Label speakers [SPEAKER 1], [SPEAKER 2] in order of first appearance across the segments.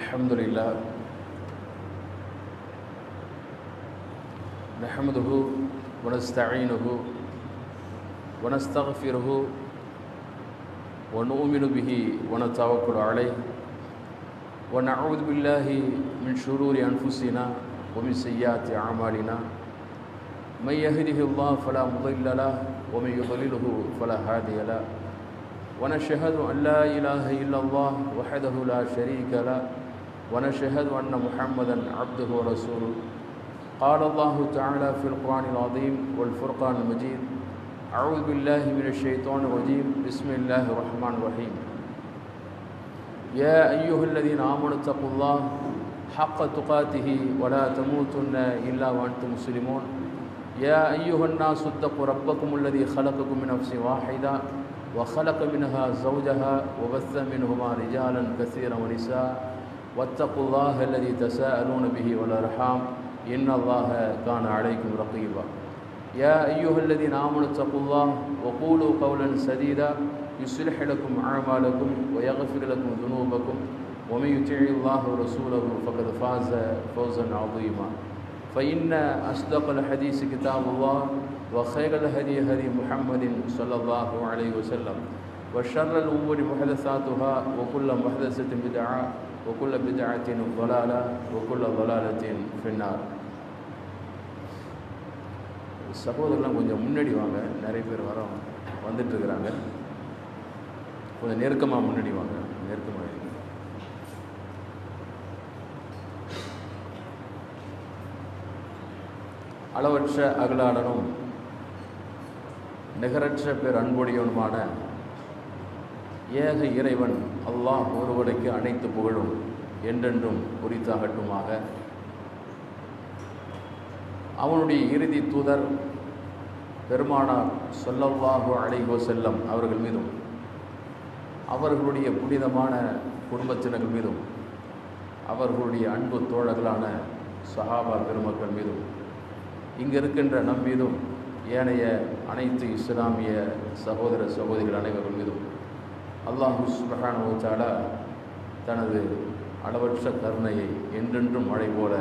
[SPEAKER 1] الحمد لله نحمده ونستعينه ونستغفره ونؤمن به ونتوكل عليه ونعوذ بالله من شرور أنفسنا ومن سيئات أعمالنا من يهده الله فلا مضل له ومن يضلله فلا هادي له ونشهد أن لا إله إلا الله وحده لا شريك له ونشهد أن محمدا عبده ورسوله قال الله تعالى في القرآن العظيم والفرقان المجيد أعوذ بالله من الشيطان الرجيم بسم الله الرحمن الرحيم يا أيها الذين آمنوا اتقوا الله حق تقاته ولا تموتن إلا وأنتم مسلمون يا أيها الناس اتقوا ربكم الذي خلقكم من نفس واحدة وخلق منها زوجها وبث منهما رجالا كثيرا ونساء واتقوا الله الذي تساءلون به والأرحام إن الله كان عليكم رقيبا يا أيها الذين آمنوا اتقوا الله وقولوا قولا سديدا يصلح لكم أعمالكم ويغفر لكم ذنوبكم ومن يطع الله ورسوله فقد فاز فوزا عظيما فإن أصدق الحديث كتاب الله وخير الهدي هدي محمد صلى الله عليه وسلم وشر الأمور محدثاتها وكل محدثة بدعة وكل بدعة ضلالة وكل ضلالة في النار. சகோதரர்லாம் கொஞ்சம் முன்னாடி வாங்க, நிறைய பேர் வந்துட்டு இருக்கிறாங்க. கொஞ்சம் நெருக்கமாக முன்னாடி வாங்க, நெருக்கமாக. அளவற்ற அகலாளனும் நிகரற்ற பேர் அன்புடையவனுமான ஏக இறைவன் அல்லாஹ் ஒருவனுக்கு அனைத்து புகழும் என்றென்றும் குறித்தாகட்டுமாக. அவனுடைய இறுதி தூதர் பெருமானார் ஸல்லல்லாஹு அலைஹி வஸல்லம் அவர்கள் மீதும் அவர்களுடைய புனிதமான குடும்பத்தினர்கள் மீதும் அவர்களுடைய அன்பு தோழர்களான சஹாபா பெருமக்கள் மீதும் இங்கு இருக்கின்ற நம் மீதும் ஏனைய அனைத்து இஸ்லாமிய சகோதர சகோதரிகள் அனைவர்கள் மீதும் அல்லாஹ் சுப்ஹானஹு வ தஆலா தனது அளவற்ற கருணையை என்றென்றும் மழை போல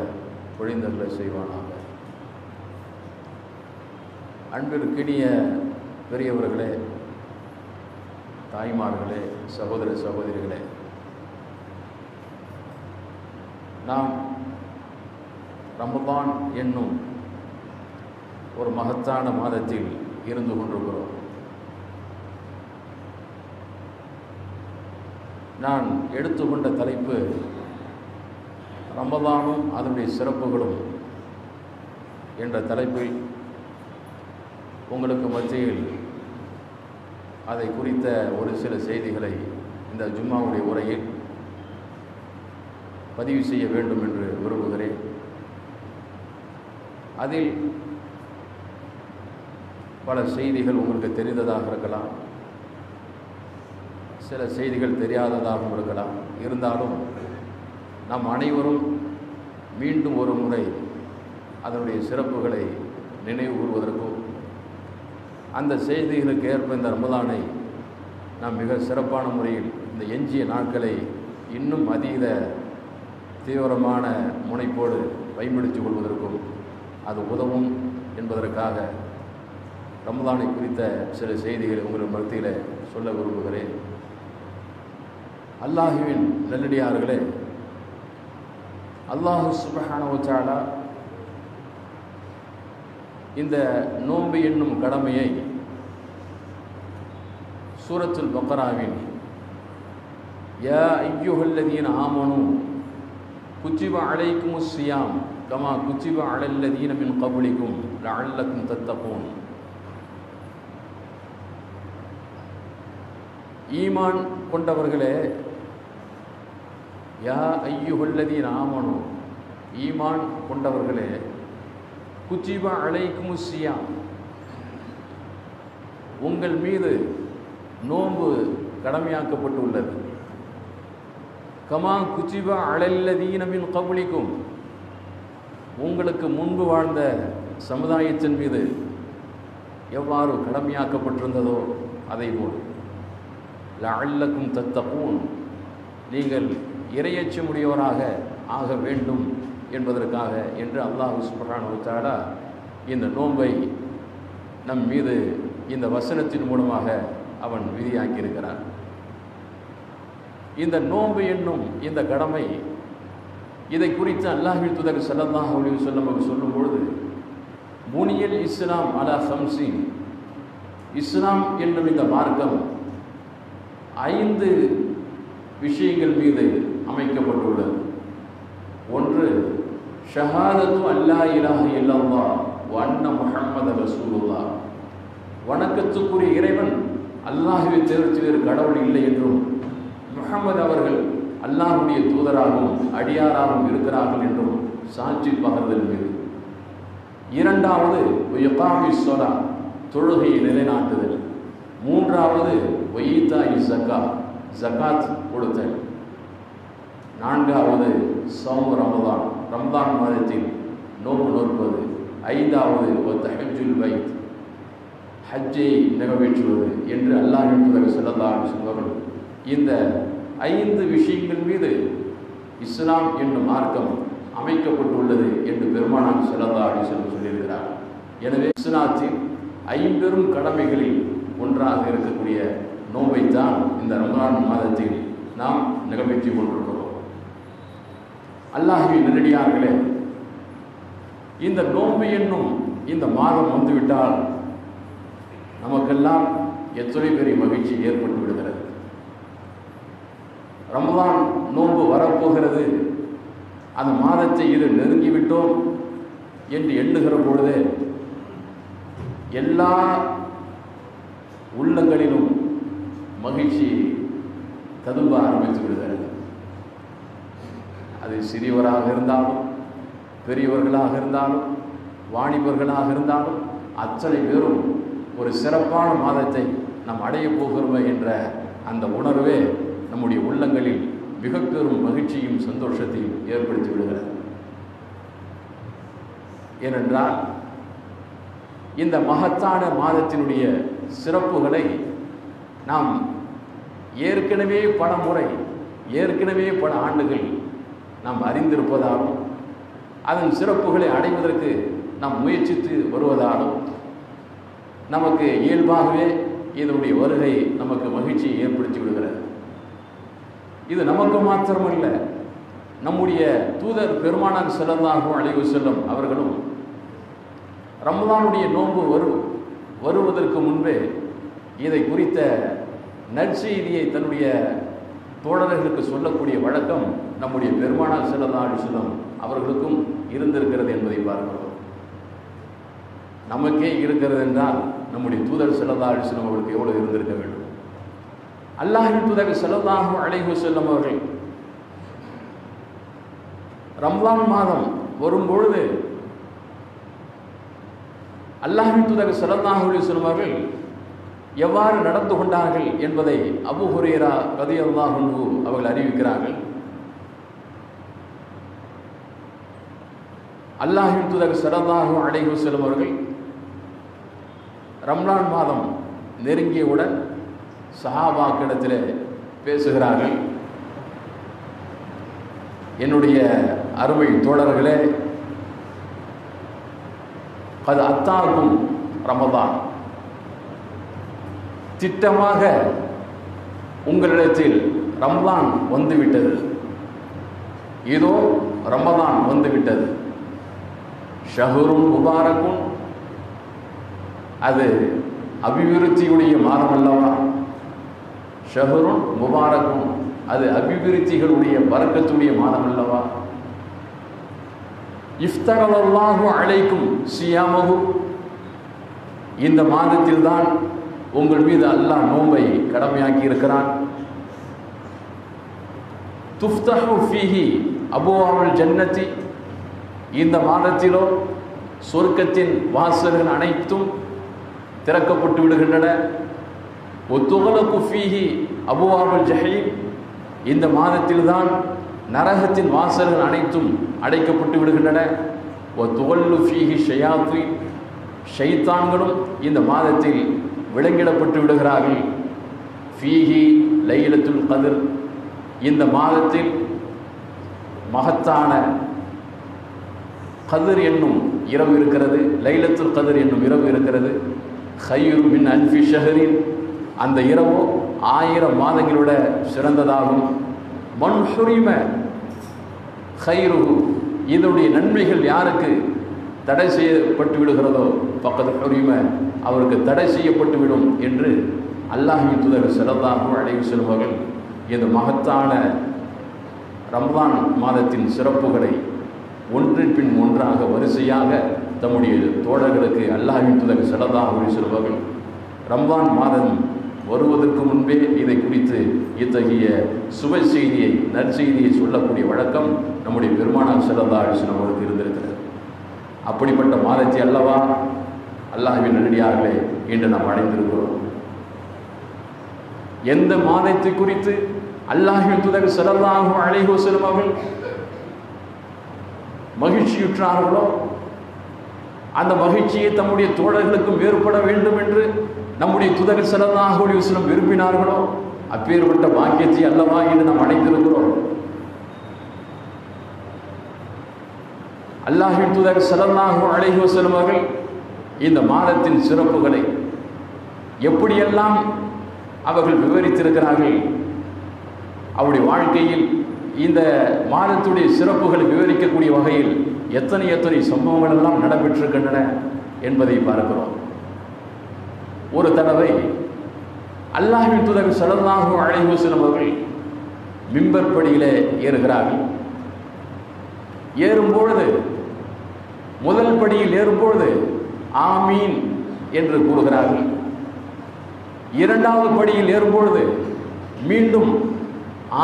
[SPEAKER 1] பொழிந்தருள செய்வானாக. அன்பிற்கினிய பெரியவர்களே, தாய்மார்களே, சகோதர சகோதரிகளே, நாம் ரமதான் என்னும் ஒரு மகத்தான மாதத்தில் இருந்து கொண்டிருக்கிறோம். நான் எடுத்துக்கொண்ட தலைப்பு ரமதானும் அதனுடைய சிறப்புகளும் என்ற தலைப்பில் உங்களுக்கு மத்தியில் அதை குறித்த ஒரு சில செய்திகளை இந்த ஜும்மாவுடைய உரையில் பதிவு செய்ய வேண்டும் என்று விரும்புகிறேன். அதில் பல செய்திகள் உங்களுக்கு தெரிந்ததாக இருக்கலாம், சில செய்திகள் தெரியாததாகவும் இருக்கலாம். இருந்தாலும் நாம் அனைவரும் மீண்டும் ஒரு முறை அதனுடைய சிறப்புகளை நினைவு கூறுவதற்கும் அந்த செய்திகளுக்கு ஏற்ப இந்த ரமதானை நாம் மிக சிறப்பான முறையில் இந்த எஞ்சிய நாட்களை இன்னும் அதீத தீவிரமான முனைப்போடு பயன்படுத்திக் கொள்வதற்கும் அது உதவும் என்பதற்காக ரமதானை குறித்த சில செய்திகளை உங்கள் மத்தியில் சொல்ல விரும்புகிறேன். அல்லாஹுவின் நல்லடியார்களே, அல்லாஹு சுப்ஹானஹு வ தஆலா இந்த நோன்பு என்னும் கடமையை சூரத்துல் பக்ராவின் யா அய்யுஹல்லதீன ஆமனூ குத்திப அலைக்குமுஸ் ஸியாம் கமா குத்திப அலல்லதீன மின் கப்லிக்கும் லஅல்லக்கும் தத்தகூன், ஈமான் கொண்டவர்களே, யா அய்யுஹல்லதீன ஆமனூ, ஈமான் கொண்டவர்களே, குத்திப அலைக்குமுஸ் ஸியாம், உங்கள் மீது நோன்பு கடமையாக்கப்பட்டுள்ளது. கமா குத்திப அலல்லதீன மின் கப்லிக்கும், உங்களுக்கு முன்பு வாழ்ந்த சமுதாயத்தின் மீது எவ்வாறு கடமையாக்கப்பட்டிருந்ததோ அதை போல் லஅல்லக்கும் தத்தகூன், நீங்கள் இறையச்சமுடையவராக ஆக வேண்டும் என்பதற்காக என்று அல்லாஹ் சுப்ஹானஹு வ தஆலா இந்த நோன்பை நம் மீது இந்த வசனத்தின் மூலமாக அவன் விதியாக்கியிருக்கிறான். இந்த நோன்பு என்னும் இந்த கடமை, இதை குறித்து அல்லாஹ்வின் தூதர் ஸல்லல்லாஹு அலைஹி வஸல்லம் அவர் சொல்லும் பொழுது, புனியல் இஸ்லாம் அலா ஹம்ஸின், இஸ்லாம் என்னும் இந்த மார்க்கம் 5 விஷயங்கள் மீது அமைக்கப்பட்டுள்ளது. ஒன்று, ஷஹாதத்து அல்லா இலாஹ இல்லல்லாஹ் வ அன்ன முஹம்மது ரசூலுல்லாஹ், வணக்கத்துக்குரிய இறைவன் அல்லாஹ்வை தவிர வேறு கடவுள் இல்லை என்றும் முஹம்மது அவர்கள் அல்லாஹ்வுடைய தூதராகவும் அடியாராகவும் இருக்கிறார்கள் என்றும் சாட்சி பகர்தல் மீது. இரண்டாவது, இகாமிஸ் ஸலா, தொழுகையை நிலைநாட்டுதல். மூன்றாவது, வஈதாஇ ஸகாத், ஜகாத் கொடுத்தல். நான்காவது, சௌம் ரமதான், ரமதான் மாதத்தில் நோன்பு நோற்பது. ஐந்தாவது, தஹஜ்ஜுல் பைத், ஹஜ்ஜை நிறைவேற்றுவது என்று அல்லாஹ்வின் தூதர் ஸல்லல்லாஹு அலைஹி வஸல்லம் இந்த 5 விஷயங்கள் மீது இஸ்லாம் என்னும் மார்க்கம் அமைக்கப்பட்டுள்ளது என்று பெருமானார் ஸல்லல்லாஹு அலைஹி வஸல்லம் சொல்லியிருக்கிறார். எனவே இஸ்லாத்தின் 5 கடமைகளில் ஒன்றாக இருக்கக்கூடிய நோன்பைத்தான் இந்த ரமலான் மாதத்தில் நாம் நிறைவேற்றி கொண்டிருக்கிறோம். அல்லாஹ்வின் நல்லடியார்களே, இந்த நோன்பு என்னும் இந்த மாதம் வந்துவிட்டால் நமக்கெல்லாம் எத்தனை பெரிய மகிழ்ச்சி ஏற்பட்டு விடுகிறது. ரமலான் நோன்பு வரப்போகிறது, அந்த மாதத்தை இது நெருங்கிவிட்டோம் என்று எண்ணுகிற பொழுது எல்லா உள்ளங்களிலும் மகிழ்ச்சி ததும்ப ஆரம்பித்து விடுகிறது. அது சிறியவராக இருந்தாலும், பெரியவர்களாக இருந்தாலும், வாணிபர்களாக இருந்தாலும், அத்தனை பேரும் ஒரு சிறப்பான மாதத்தை நாம் அடையப் போகிறோம் என்ற அந்த உணர்வே நம்முடைய உள்ளங்களில் மிக பெரும் மகிழ்ச்சியும் சந்தோஷத்தையும் ஏற்படுத்தி விடுகிறது. ஏனென்றால் இந்த மகத்தான மாதத்தினுடைய சிறப்புகளை நாம் ஏற்கனவே பல முறை, ஏற்கனவே பல ஆண்டுகள் நாம் அறிந்திருப்பதாலும், அதன் சிறப்புகளை அடைவதற்கு நாம் முயற்சித்து வருவதாலும் நமக்கு இயல்பாகவே இதனுடைய வருகை நமக்கு மகிழ்ச்சியை ஏற்படுத்தி விடுகிறது. இது நமக்கு மாத்திரமல்ல, நம்முடைய தூதர் பெருமானார் ஸல்லல்லாஹு அலைஹி வஸல்லம் அவர்களும் ரமலானுடைய நோன்பு வருவதற்கு முன்பே இதை குறித்த நற்செய்தியை தன்னுடைய தோழர்களுக்கு சொல்லக்கூடிய வழக்கம் நம்முடைய பெருமானார் ஸல்லல்லாஹு அலைஹி வஸல்லம் அவர்களுக்கும் இருந்திருக்கிறது என்பதை பார்க்கிறோம். நமக்கே இருக்கிறது என்றால் நம்முடைய தூதர் ஸல்லல்லாஹு அலைஹி வஸல்லம் அவர்களுக்கு எவ்வளவு இருந்திருக்க வேண்டும். அல்லாஹ்வின் தூதர் ஸல்லல்லாஹு அலைஹி வஸல்லம் அவர்கள் ரமலான் மாதம் வரும்பொழுது அல்லாஹ்வின் தூதர் ஸல்லல்லாஹு அலைஹி வஸல்லம் அவர்கள் எவ்வாறு நடந்து கொண்டார்கள் என்பதை அபூ ஹுரைரா ரலியல்லாஹு அன்ஹு அவர்கள் அறிவிக்கிறார்கள். அல்லாஹ்வின் தூதர் ஸல்லல்லாஹு அலைஹி வஸல்லம் அவர்கள் ரமலான் மாதம் நெருங்கியவுடன் சஹாபாக்களிடத்தில் பேசுகிறார்கள். என்னுடைய அருமை தோழர்களே, அது அத்தாகும் ரமதான், திட்டமாக உங்களிடத்தில் ரமலான் வந்துவிட்டது. இதோ ரமலான் வந்துவிட்டது. ஷஹ்ருன் முபாரக்குன், அது அபிவிருத்தியுடைய மாதம் அல்லவா? ஷஹ்ருன் முபாரக்குன், அது அபிவிருத்திகளுடைய பரக்கத்துடைய மாதம் அல்லவா? இஃப்தரல்லாஹு அலைக்கும் சியாமஹு, இந்த மாதத்தில் தான் உங்கள் மீது அல்லாஹ் நோன்பை கடமையாக்கி இருக்கிறான். துஃப்தஹு ஃபீஹி அபுவாபுல் ஜன்னதி, இந்த மாதத்திலோ சொர்க்கத்தின் வாசல்கள் அனைத்தும் திறக்கப்பட்டு விடுகின்றன. ஒத்துகலகு ஃபீஹி அபுவாபுல் ஜஹீம், இந்த மாதத்தில்தான் நரகத்தின் வாசல்கள் அனைத்தும் அடைக்கப்பட்டு விடுகின்றன. ஒத்துகல்லு ஃபீஹி ஷயாத்தீன், ஷைத்தான்களும் இந்த மாதத்தில் விலங்கிடப்பட்டு விடுகிறார்கள். ஃபீஹி லைலத்துல் கத்ர், இந்த மாதத்தில் மகத்தான கதிர் என்னும் இரவு இருக்கிறது, லைலத்துல் கதிர் என்னும் இரவு இருக்கிறது. ஹைரு மின் அல்ஃபி ஷஹரின், அந்த இரவு 1000 மாதங்களோட சிறந்ததாகும். மன் ஹுரிம ஹைருஹு, இதனுடைய நன்மைகள் யாருக்கு தடை செய்யப்பட்டு விடுகிறதோ ஃபக்கத் ஹுரிம, அவருக்கு தடை செய்யப்பட்டு விடும் என்று அல்லாஹ்வின் தூதர் ஸல்லல்லாஹு அலைஹி வஸல்லம் அவர்கள் இந்த மகத்தான ரமலான் மாதத்தின் சிறப்புகளை ஒன்றின் பின் ஒன்றாக வரிசையாக தம்முடைய தோழர்களுக்கு அல்லாஹ்வின் தூதர் ஸல்லல்லாஹு அலைஹி வஸல்லம் அவர்கள் ரமலான் மாதம் வருவதற்கு முன்பே இதை குறித்து இத்தகைய சுப செய்தியை, நற்செய்தியை சொல்லக்கூடிய வழக்கம் நம்முடைய பெருமானார் ஸல்லல்லாஹு அலைஹி வஸல்லம் அவர்களுக்கு இருந்திருக்கிறது. அப்படிப்பட்ட மாதத்தை அல்லவா அல்லாஹ்வின் நல்லடியார்களே இன்று நாம் அடைந்திருக்கிறோம். எந்த மாதத்தை குறித்து அல்லாஹ்வின் தூதர் ஸல்லல்லாஹு அலைஹி வஸல்லம் அவர்கள் மகிழ்ச்சியுற்றார்களோ அந்த மகிழ்ச்சியை தம்முடைய தோழர்களுக்கும் ஏற்பட வேண்டும் என்று நம்முடைய தூதர் ஸல்லல்லாஹு அலைஹி வஸல்லம் விரும்பினார்களோ அப்பேற்பட்ட பாக்கியத்தை அல்லவா இன்று நாம் அடைந்திருக்கிறோம். அல்லாஹ்வின் தூதர் ஸல்லல்லாஹு அலைஹி வஸல்லம் அவர்கள் இந்த மாதத்தின் சிறப்புகளை எப்படியெல்லாம் அவர்கள் விவரித்திருக்கிறார்கள். அவருடைய வாழ்க்கையில் இந்த மாதத்துடைய சிறப்புகளை விவரிக்கக்கூடிய வகையில் எத்தனை சம்பவங்கள் எல்லாம் நடைபெற்றிருக்கின்றன என்பதை பார்க்கிறோம். ஒரு தடவை அல்லாஹ்வின் தூதர் ஸல்லல்லாஹு அலைஹி வஸல்லம் அவர்கள் மிம்பர் படியிலே ஏறுகிறார்கள். ஏறும்பொழுது முதல் படியில் ஏறும்பொழுது ஆமீன் என்று கூறுகிறார்கள். இரண்டாவது படியில் ஏறும்பொழுது மீண்டும்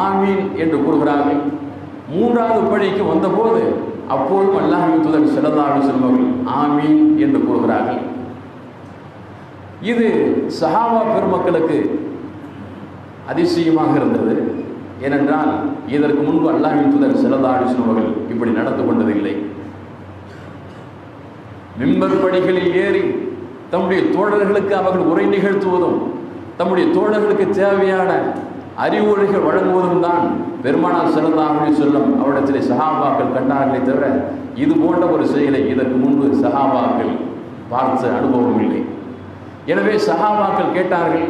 [SPEAKER 1] ஆமீன் என்று கூறுகிறார்கள். மூன்றாவது படிக்கு வந்தபோது அப்பொழுதும் அல்லாஹ்வின் தூதர் ஸல்லல்லாஹு அலைஹி வஸல்லம் அவர்கள் ஆமீன் என்று கூறுகிறார்கள். இது சஹாபா பெருமக்களுக்கு அதிசயமாக இருந்தது. ஏனென்றால் இதற்கு முன்பு அல்லாஹ்வின் தூதர் ஸல்லல்லாஹு அலைஹி வஸல்லம் அவர்கள் இப்படி நடந்து கொண்டதில்லை. மிம்பர் படிகளில் ஏறி தம்முடைய தோழர்களுக்கு அவர்கள் உரை நிகழ்த்துவதும் தம்முடைய தோழர்களுக்கு தேவையான அறிவுரைகள் வழங்குவதும் தான் பெருமானார் ஸல்லல்லாஹு அலைஹி வஸல்லம் அவரிடத்திலே சஹாபாக்கள் கண்டார்களே தவிர இது போன்ற ஒரு செயலை இதற்கு முன்பு சஹாபாக்கள் பார்த்த அனுபவம் இல்லை. எனவே சஹாபாக்கள் கேட்டார்கள்,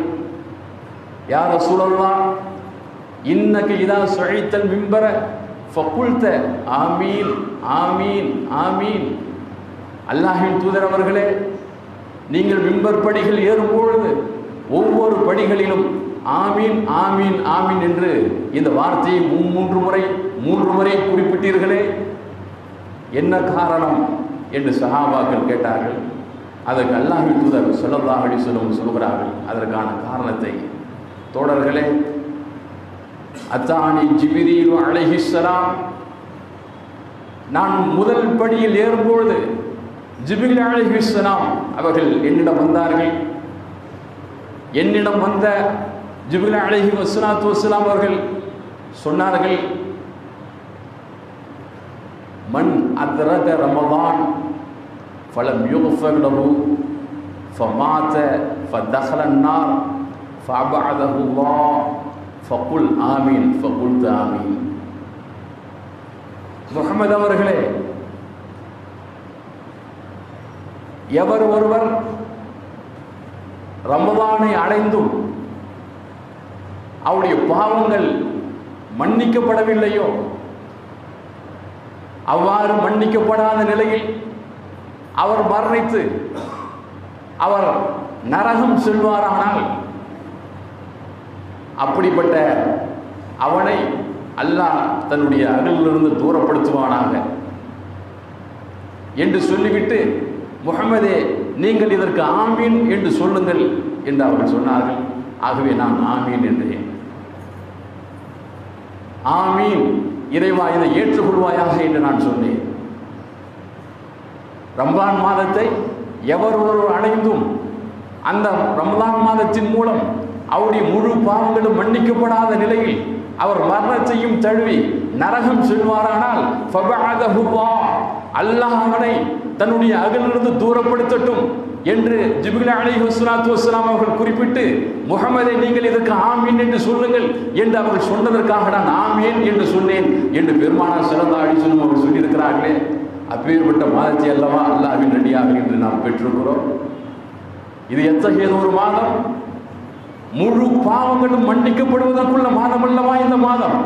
[SPEAKER 1] யா ரசூலல்லாஹ் இன்னக இதா சுஇத்தல் மிம்பர ஃபகுல்த ஆமீன் ஆமீன் ஆமீன். அல்லாஹ்வின் தூதர் அவர்களே, நீங்கள் மிம்பர் படிகள் ஏறும்பொழுது ஒவ்வொரு படிகளிலும் ஆமீன் ஆமீன் ஆமீன் என்று இந்த வார்த்தையை மூன்று முறை குறிப்பிட்டீர்களே, என்ன காரணம் என்று சஹாபாக்கள் கேட்டார்கள். அதற்கு அல்லாஹ்வின் தூதர் ஸல்லல்லாஹு அலைஹி வஸல்லம் சொல்கிறார்கள் அதற்கான காரணத்தை. தோழர்களே, அத்தானி ஜிப்ரீல் அலைஹிஸ்ஸலாம், நான் முதல் படியில் ஏறும்பொழுது ஜிப்ரீல் அலைஹிஸ்ஸலாம் அவர்கள் என்னிடம் வந்தார்கள். என்னிடம் வந்த ஜிப்ரீல் அலைஹி வஸ்ஸலாத்து வஸ்ஸலாம் அவர்கள் சொன்னார்கள், மன் அத்ரக ரமதான் ஃபலம் யுக்ஃபர் லஹு ஃபமாத ஃபதஹல அன்னார் ஃபஅபஅதஹு அல்லாஹ் ஃபகுல் ஆமீன் ஃபகுல்து ஆமீன். முஹம்மது அவர்களே, எவர் ஒருவர் ரமதானை அடைந்தும் அவருடைய பாவங்கள் மன்னிக்கப்படவில்லையோ, அவ்வாறு மன்னிக்கப்படாத நிலையில் அவர் மரணித்து அவர் நரகம் செல்வாரானால் அப்படிப்பட்ட அவனை அல்லாஹ் தன்னுடைய அருளிலிருந்து தூரப்படுத்துவானாக என்று சொல்லிவிட்டு, முஹம்மதே நீங்கள் இதற்கு ஆமீன் என்று சொல்லுங்கள் என்று அவர்கள் சொன்னார்கள். ஆகவே நான் ஆமீன் என்றேன். ஆமீன், இறைவா இதை ஏற்றுக்கொள்வாயாக என்று நான் சொன்னேன். ரமலான் மாதத்தை எவர் ஒருவர் அடைந்தும் அந்த ரமலான் மாதத்தின் மூலம் அவருடைய முழு பாவங்களும் மன்னிக்கப்படாத நிலையில் அவர் மரணத்தையும் தழுவி நரகம் செல்வாரானால் அல்லாஹ் அவனை தன்னுடைய அகலிருந்து தூரப்படுத்தட்டும் என்று ஜிப்ரீல் அலைஹிஸ்ஸலாத்து வஸ்ஸலாம் அவர்கள் குறிப்பிட்டு, முஹம்மதை நீங்கள் இதற்கு ஆமீன் என்று சொல்லுங்கள் என்று அவர்கள் சொன்னதற்காக நான் ஆமீன் என்று சொன்னேன் என்று பெருமானார் ஸல்லல்லாஹு அலைஹி வஸல்லம் அவர்கள் சொல்லியிருக்கிறார்களே. அப்பேற்பட்ட மாதத்தை அல்லவா அல்லாஹ்வின் அடியாக என்று நாம் பெற்றிருக்கிறோம். இது எத்தகையது ஒரு மாதம்! முழு பாவங்களும் மன்னிக்கப்படுவதற்குள்ள மாதம் அல்லவா இந்த மாதம்.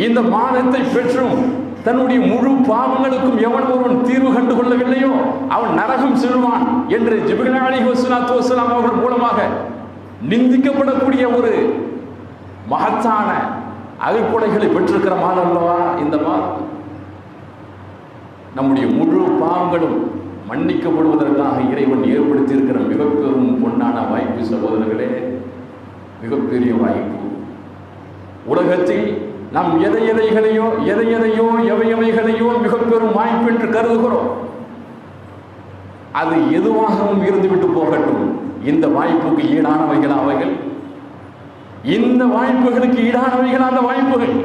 [SPEAKER 1] இந்த மாதத்தை பெற்றும் தன்னுடைய முழு பாவங்களுக்கும் எவன் ஒருவன் தீர்வு கண்டு கொள்ளவில்லையோ அவன் நரகம் செல்வான் என்று ஜிப்ரீல் அலைஹிஸ்ஸலாத்து வஸ்ஸலாம் அவர்கள் மூலமாக நிந்திக்கப்படக்கூடிய ஒரு மகத்தான அகப்படைகளை பெற்றிருக்கிற மாதம் அல்லவா இந்த மாதம். நம்முடைய முழு பாவங்களும் மன்னிக்கப்படுவதற்காக இறைவன் ஏற்படுத்தி இருக்கிற மிகப்பெரும் பொன்னான வாய்ப்பு சகோதரர்களே, மிகப்பெரிய வாய்ப்பு. உலகத்தில் நாம் எதையெதைகளையோ எவையவைகளையோ மிகப்பெரும் வாய்ப்பு என்று கருதுகிறோம். அது எதுவாகவும் இருந்துவிட்டு போகட்டும். இந்த வாய்ப்புக்கு ஈடானவைகள் அவைகள், இந்த வாய்ப்புகளுக்கு ஈடானவைகள் அந்த வாய்ப்புகள்.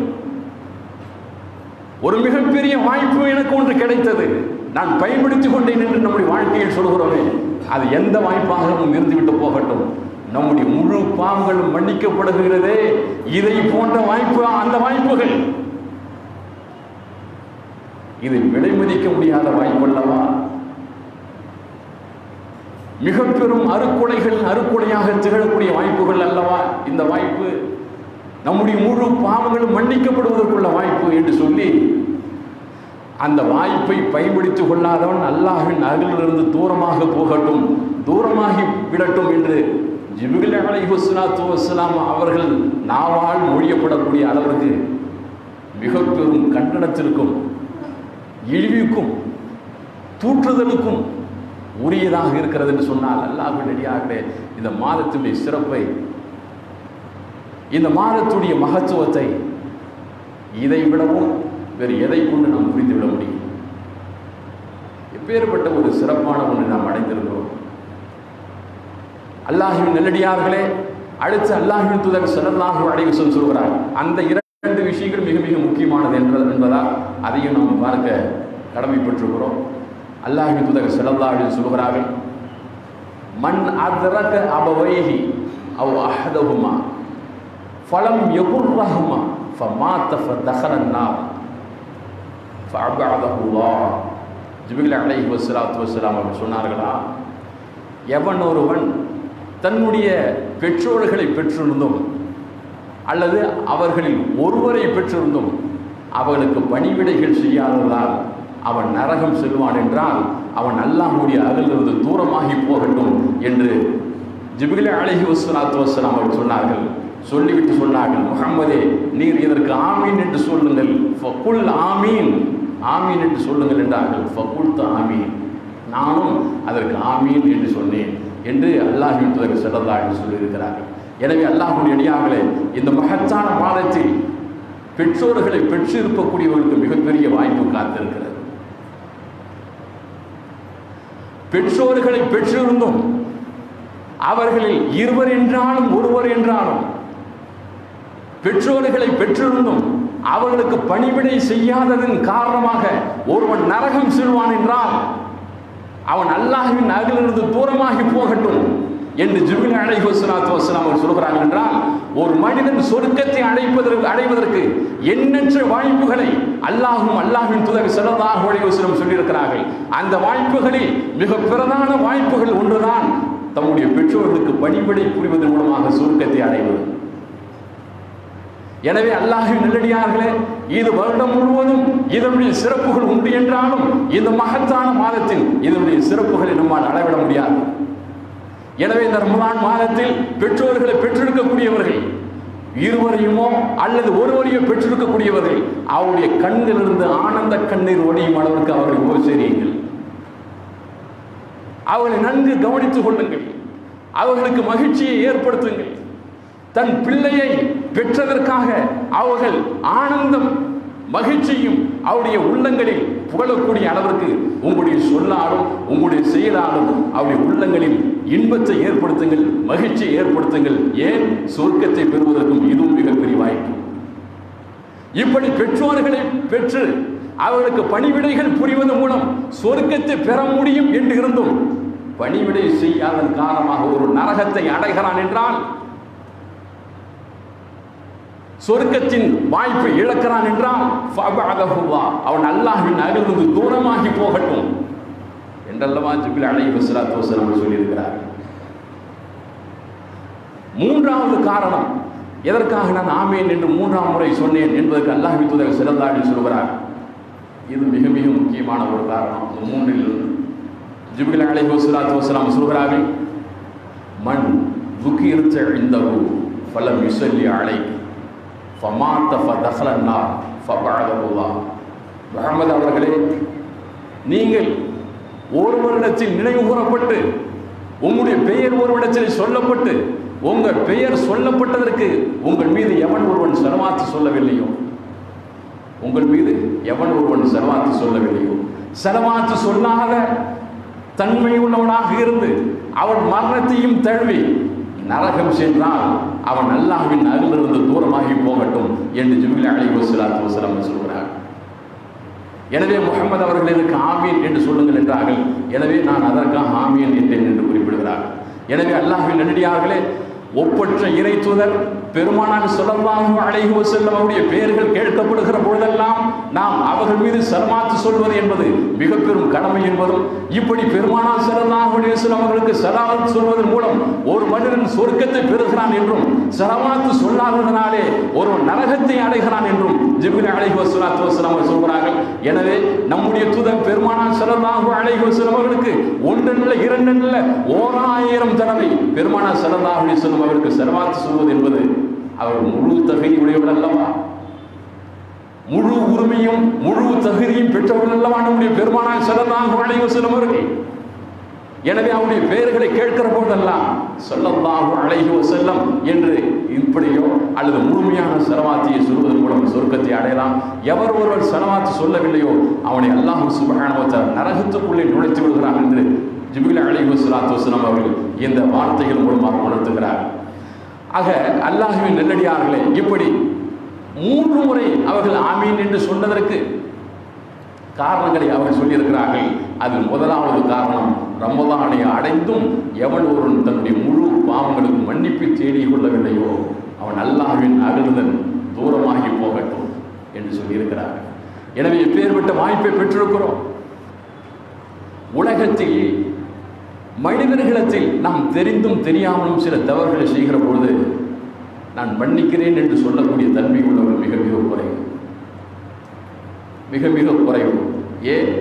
[SPEAKER 1] ஒரு மிகப்பெரிய வாய்ப்பு எனக்கு ஒன்று கிடைத்தது, நான் பயன்படுத்திக் கொண்டேன் என்று நம்முடைய வாழ்க்கையில் சொல்கிறோமே, அது எந்த வாய்ப்பாகவும் இருந்துவிட்டு போகட்டும். நம்முடைய முழு பாவங்களும் மன்னிக்கப்படுகிறதே, இதை போன்ற வாய்ப்பு அந்த வாய்ப்புகள், இது விலை மதிக்க முடியாத வாய்ப்பு அல்லவா. மிக பெரும் அருக்கொடையாக திகழக்கூடிய வாய்ப்புகள் அல்லவா இந்த வாய்ப்பு. நம்முடைய முழு பாவங்களும் மன்னிக்கப்படுவதற்குள்ள வாய்ப்பு என்று சொல்லி அந்த வாய்ப்பை பயன்படுத்திக் கொள்ளாதவன் அல்லாஹ்வின் அருகிலிருந்து தூரமாக போகட்டும், தூரமாகி விடட்டும் என்று ஜிப்ரீல் அலைஹிஸ்ஸலாத்து வஸ்ஸலாம் அவர்கள் நாவால் மொழியப்படக்கூடிய அளவிற்கு மிக பெரும் கண்டனத்திற்கும் இழிவுக்கும் தூற்றுதலுக்கும் உரியதாக இருக்கிறது என்று சொன்னால், அல்லாஹ்வின் அடியார்களே, இந்த மாதத்துடைய சிறப்பை, இந்த மாதத்துடைய மகத்துவத்தை இதை விடவும் வேறு எதை கொண்டு நாம் புரிந்துவிட முடியும்? எப்பேற்பட்ட ஒரு சிறப்பான ஒன்று நாம் அடைந்திருக்கிறோம். அல்லாஹ்வின் நல்லடியார்களே, அடுத்து அல்லாஹ்வின் தூதர் ஸல்லல்லாஹு அலைஹி வஸல்லம் சொல்கிறார், அந்த இரண்டு விஷயங்கள் மிக மிக முக்கியமானது என்பதால் அதையும் நாம் பார்க்க கடமைப்பட்டிருக்கிறோம். அல்லாஹ்வின் தூதர் ஸல்லல்லாஹு அலைஹி வஸல்லம் சொல்கிறார்கள், மன் அத்ரக அபவைஹி அவ் அஹதஹுமா ஃபலம் யகுர்ரஹுமா ஃபமாத ஃபதஹல அன்னார் ஃபஅபஅதஹுல்லாஹ். ஜிப்ரீல் அலைஹிஸ்ஸலாத்து வஸ்ஸலாம் அவர்கள் சொன்னார்களா, எவன் ஒருவன் தன்னுடைய பெற்றோர்களை பெற்றிருந்தும் அல்லது அவர்களில் ஒருவரை பெற்றிருந்தும் அவர்களுக்கு பணிவிடைகள் செய்யாததால் அவன் நரகம் செல்வான் என்றால் அவன் அல்லாஹ்வுடைய அருகிலிருந்து தூரமாகி போகட்டும் என்று ஜிப்ரீல் அலைஹிஸ்ஸலாத்து வஸ்ஸலாம் அவர்கள் சொன்னார்கள். சொல்லிவிட்டு சொன்னார்கள், முஹம்மதே, நீர் இதற்கு ஆமீன் என்று சொல்லுங்கள். ஃபகுல் ஆமீன், ஆமீன் என்று சொல்லுங்கள் என்றார்கள். ஃபகுல்து ஆமீன், நானும் அதற்கு ஆமீன் என்று சொன்னேன் என்று அல்லாஹ்வின் தூதர் ஸல்லல்லாஹு அலைஹி வஸல்லம் சொல்லியிருக்கிறார்கள். எனவே அல்லாஹ்வுடைய அடியார்களே, இந்த மகத்தான மாதத்தில் பெற்றோர்களை பெற்றிருக்கக்கூடியவர்களுக்கு மிகப்பெரிய வாய்ப்பு காத்திருக்கிறது. பெற்றோர்களை பெற்றிருந்தும் அவர்களில் இருவர் என்றாலும் ஒருவர் என்றாலும் பெற்றோர்களை பெற்றிருந்தும் அவர்களுக்கு பணிவிடை செய்யாததன் காரணமாக ஒருவன் நரகம் செல்வான் என்றால் அவன் அல்லாஹ்வின் அருகிலிருந்து தூரமாகி போகட்டும் என்று ஜிப்ரீல் அலைஹிஸ்ஸலாத்து வஸ்ஸலாம் அவர்கள் சொல்கிறார்கள். என்றால் ஒரு மனிதன் சொர்க்கத்தை அடைவதற்கு எண்ணற்ற வாய்ப்புகளை அல்லாஹ்வின் தூதர் ஸல்லல்லாஹு அலைஹி வஸல்லம் சொல்லியிருக்கிறார்கள். அந்த வாய்ப்புகளில் மிக பிரதான வாய்ப்புகள் ஒன்றுதான் தம்முடைய பெற்றோர்களுக்கு பணிவிடை புரிவதன் மூலமாக சொர்க்கத்தை அடைவது. எனவே அல்லாஹ்வின் நல்லடியார்களே, இது வருடம் முழுவதும் இதனுடைய சிறப்புகள் உண்டு என்றாலும் இந்த மகத்தான மாதத்தில் இதனுடைய சிறப்புகளை நம்மால் அளவிட முடியாது. எனவே இந்த ரமலான் மாதத்தில் பெற்றோர்களை பெற்றெடுக்கக்கூடியவர்கள், இருவரையுமோ அல்லது ஒருவரையோ பெற்றெடுக்கக்கூடியவர்கள், அவருடைய கண்களிலிருந்து ஆனந்த கண்ணீர் ஒடியும் அளவிற்கு அவர்களை உபசரியுங்கள். அவர்களை நன்கு கவனித்துக் கொள்ளுங்கள். அவர்களுக்கு மகிழ்ச்சியை ஏற்படுத்துங்கள். தன் பிள்ளையை பெற்றதற்காக அவர்கள் ஆனந்தம் மகிழ்ச்சியும் அவருடைய உள்ளங்களில் புகழக்கூடிய அளவிற்கு உங்களுடைய சொல்லாலும் உங்களுடைய செயலாலும் அவருடைய உள்ளங்களில் இன்பத்தை ஏற்படுத்துங்கள், மகிழ்ச்சியை ஏற்படுத்துங்கள். ஏன்? சொர்க்கத்தை பெறுவதற்கும் இதுவும் மிகப்பெரிய வாய்ப்பு.
[SPEAKER 2] இப்படி பெற்றோர்களை பெற்று அவர்களுக்கு பணிவிடைகள் புரிவதன் மூலம் சொர்க்கத்தை பெற முடியும் என்று இருந்தும் பணிவிடை செய்யாதன் காரணமாக ஒரு நரகத்தை அடைகிறான் என்றால், சொர்க்கத்தின் வாய்ப்பை இழக்கிறான் என்றால் அவன் அல்லாஹ்வின் அருகிலிருந்து தூரமாகி போகட்டும் என்றல்லவா ஜிப்ரீல் அலைஹிஸ்ஸலாத்து வஸலாம் சொல்லியிருக்கிறார். மூன்றாவது காரணம், எதற்காக நான் ஆமீன் என்று மூன்றாம் முறை சொன்னேன் என்பதற்கு அல்லாஹ்வின் தூதர் ஸல்லல்லாஹு அலைஹி சொல்கிறார். இது மிக மிக முக்கியமான ஒரு காரணம். மூன்றில் ஜிப்ரீல் அலைஹிஸ்ஸலாத்து வஸலாம் சொல்கிறார்கள், மன் ذُكِرْتَ عِنْدَهُ فَلَمْ يُصَلِّ عَلَيْكَ فَمَاتَ فَدَخَلَ النَّارَ فَبَعَدَهُ اللَّهُ. முஹம்மது அவர்களே, நீங்கள் ஒருவரிடத்தில் நினைவு கூறப்பட்டு உங்களுடைய பெயர் ஒருவரிடத்தில் சொல்லப்பட்டு உங்கள் பெயர் சொல்லப்பட்டதற்கு உங்கள் மீது எவன் ஒருவன் ஸலவாத் சொல்லவில்லையோ, உங்கள் மீது எவன் ஒருவன் ஸலவாத் சொல்லவில்லையோ, ஸலவாத் சொல்லாத தன்மை உள்ளவனாக இருந்து அவன் மரணத்தையும் தழுவி நரகம் சென்றால் அவன் அல்லாஹ்வின் அருகிலிருந்து தூரமாகி போகட்டும் என்று ஜிப்ரீல் அலைஹிஸ்ஸலாத்து வஸலாம் சொல்கிறார். எனவே முஹம்மது அவர்கள் இதற்கு ஆமீன் என்று சொல்லுங்கள் என்றார்கள். எனவே நான் அதற்காக ஆமீன் என்றேன் என்று குறிப்பிடுகிறார். எனவே அல்லாஹ்வின் நல்லடியார்களே, ஒப்பற்ற இறை தூதர் பெருமானார் ஸல்லல்லாஹு அலைஹி வஸல்லம் அவருடைய பெயர்கள் கேட்கப்படுகிற பொழுதெல்லாம் நாம் அவர்கள் மீது ஸலவாத் சொல்வது என்பது மிக பெரும் கடமை என்பதும், இப்படி பெருமானார் ஸல்லல்லாஹு அலைஹி வஸல்லம் அவர்களுக்கு ஸலவாத் சொல்வதன் மூலம் ஒரு மனிதன் சொர்க்கத்தை பெறுகிறான் என்றும், ஸலவாத் சொல்லாததனாலே ஒருவன் நரகத்தை அடைகிறான் என்றும் ஜிப்ரீல் அலைஹிஸ்ஸலாத்து வஸலாம் சொல்கிறார்கள். எனவே நம்முடைய தூதர் பெருமானார் ஸல்லல்லாஹு அலைஹி வஸல்லம் அவர்களுக்கு ஒன்றல்ல இரண்டல்ல 1000 தடவை பெருமானார் ஸல்லல்லாஹு அலைஹி வஸல்லம் அவருக்கு ஸலவாத் சொல்வது என்பது அவர் முழு தகுதி உடையவர் அல்லவா, முழு உரிமையும் முழு தகுதியும் பெற்றவர்கள் அல்லவா நம்முடைய பெருமானார் ஸல்லல்லாஹு அலைஹி வஸல்லம் அவர்கள். எனவே அவருடைய பெயர்களை கேட்கிற போதெல்லாம் ஸல்லல்லாஹு அலைஹி வஸல்லம் என்று இப்படியோ அல்லது முழுமையான ஸலவாத்தை சொல்வதன் மூலம் சொர்க்கத்தை அடையலாம். எவர் ஒருவர் ஸலவாத் சொல்லவில்லையோ அவனை அல்லாஹ் சுப்ஹானஹு வ தஆலா நரகத்துக்குள்ளே நுழைத்து விடுகிறான் என்று ஜிப்ரீல் அலைஹிஸ்ஸலாத்து வஸலாம் அவர்கள் இந்த வார்த்தைகள் மூலமாக உணர்த்துகிறார். ஆக அல்லாஹ்வின் நல்லடியார்களே, இப்படி 3 முறை அவர்கள் ஆமீன் என்று சொன்னதற்கு காரணங்களை அவர்கள் சொல்லியிருக்கிறார்கள். அதில் முதலாவது காரணம், ரமலானை அடைந்தும் எவன் ஒருவன் தன்னுடைய முழு பாவங்களுக்கு மன்னிப்பு தேடிக் கொள்ளவில்லையோ அவன் அல்லாஹ்வின் அருகிலிருந்து தூரமாகி போகட்டும் என்று சொல்லியிருக்கிறார்கள். எனவே எப்பேற்பட்ட வாய்ப்பை பெற்றிருக்கிறோம். உலகத்தில் மனிதர்களிடத்தில் நாம் தெரிந்தும் தெரியாமலும் சில தவறுகளை செய்கிற பொழுது நான் மன்னிக்கிறேன் என்று சொல்லக்கூடிய தன்மை உள்ளவர்கள் மிக மிக குறைவு, மிக மிக குறைவு. ஏன்?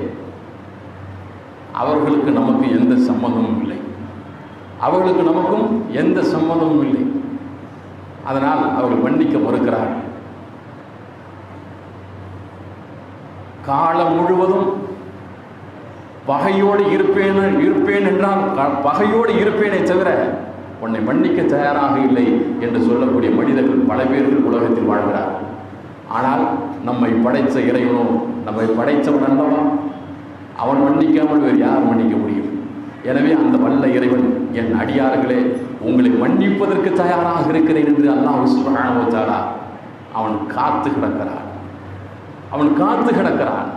[SPEAKER 2] அவர்களுக்கு நமக்கு எந்த சம்மதமும் இல்லை, அவர்களுக்கு நமக்கும் எந்த சம்மதமும் இல்லை. அதனால் அவர்கள் மன்னிக்க மறுக்கிறார்கள். காலம் முழுவதும் பகையோடு இருப்பேன் என்றால் பகையோடு இருப்பேனே தவிர உன்னை மன்னிக்க தயாராக இல்லை என்று சொல்லக்கூடிய மனிதர்கள் பல பேர்கள் உலகத்தில் வாழ்கிறார்கள். ஆனால் நம்மை படைத்த இறைவனோ, நம்மை படைத்தவன் அல்லவா, அவன் மன்னிக்காமல் வேறு யார் மன்னிக்க முடியும்? எனவே அந்த வல்ல இறைவன், என் அடியார்களே உங்களை மன்னிப்பதற்கு தயாராக இருக்கிறேன் என்று அல்லாஹ் சுப்ஹானஹு வ தஆலா அவன் காத்து கிடக்கிறான். அவன் காத்து கிடக்கிறான்.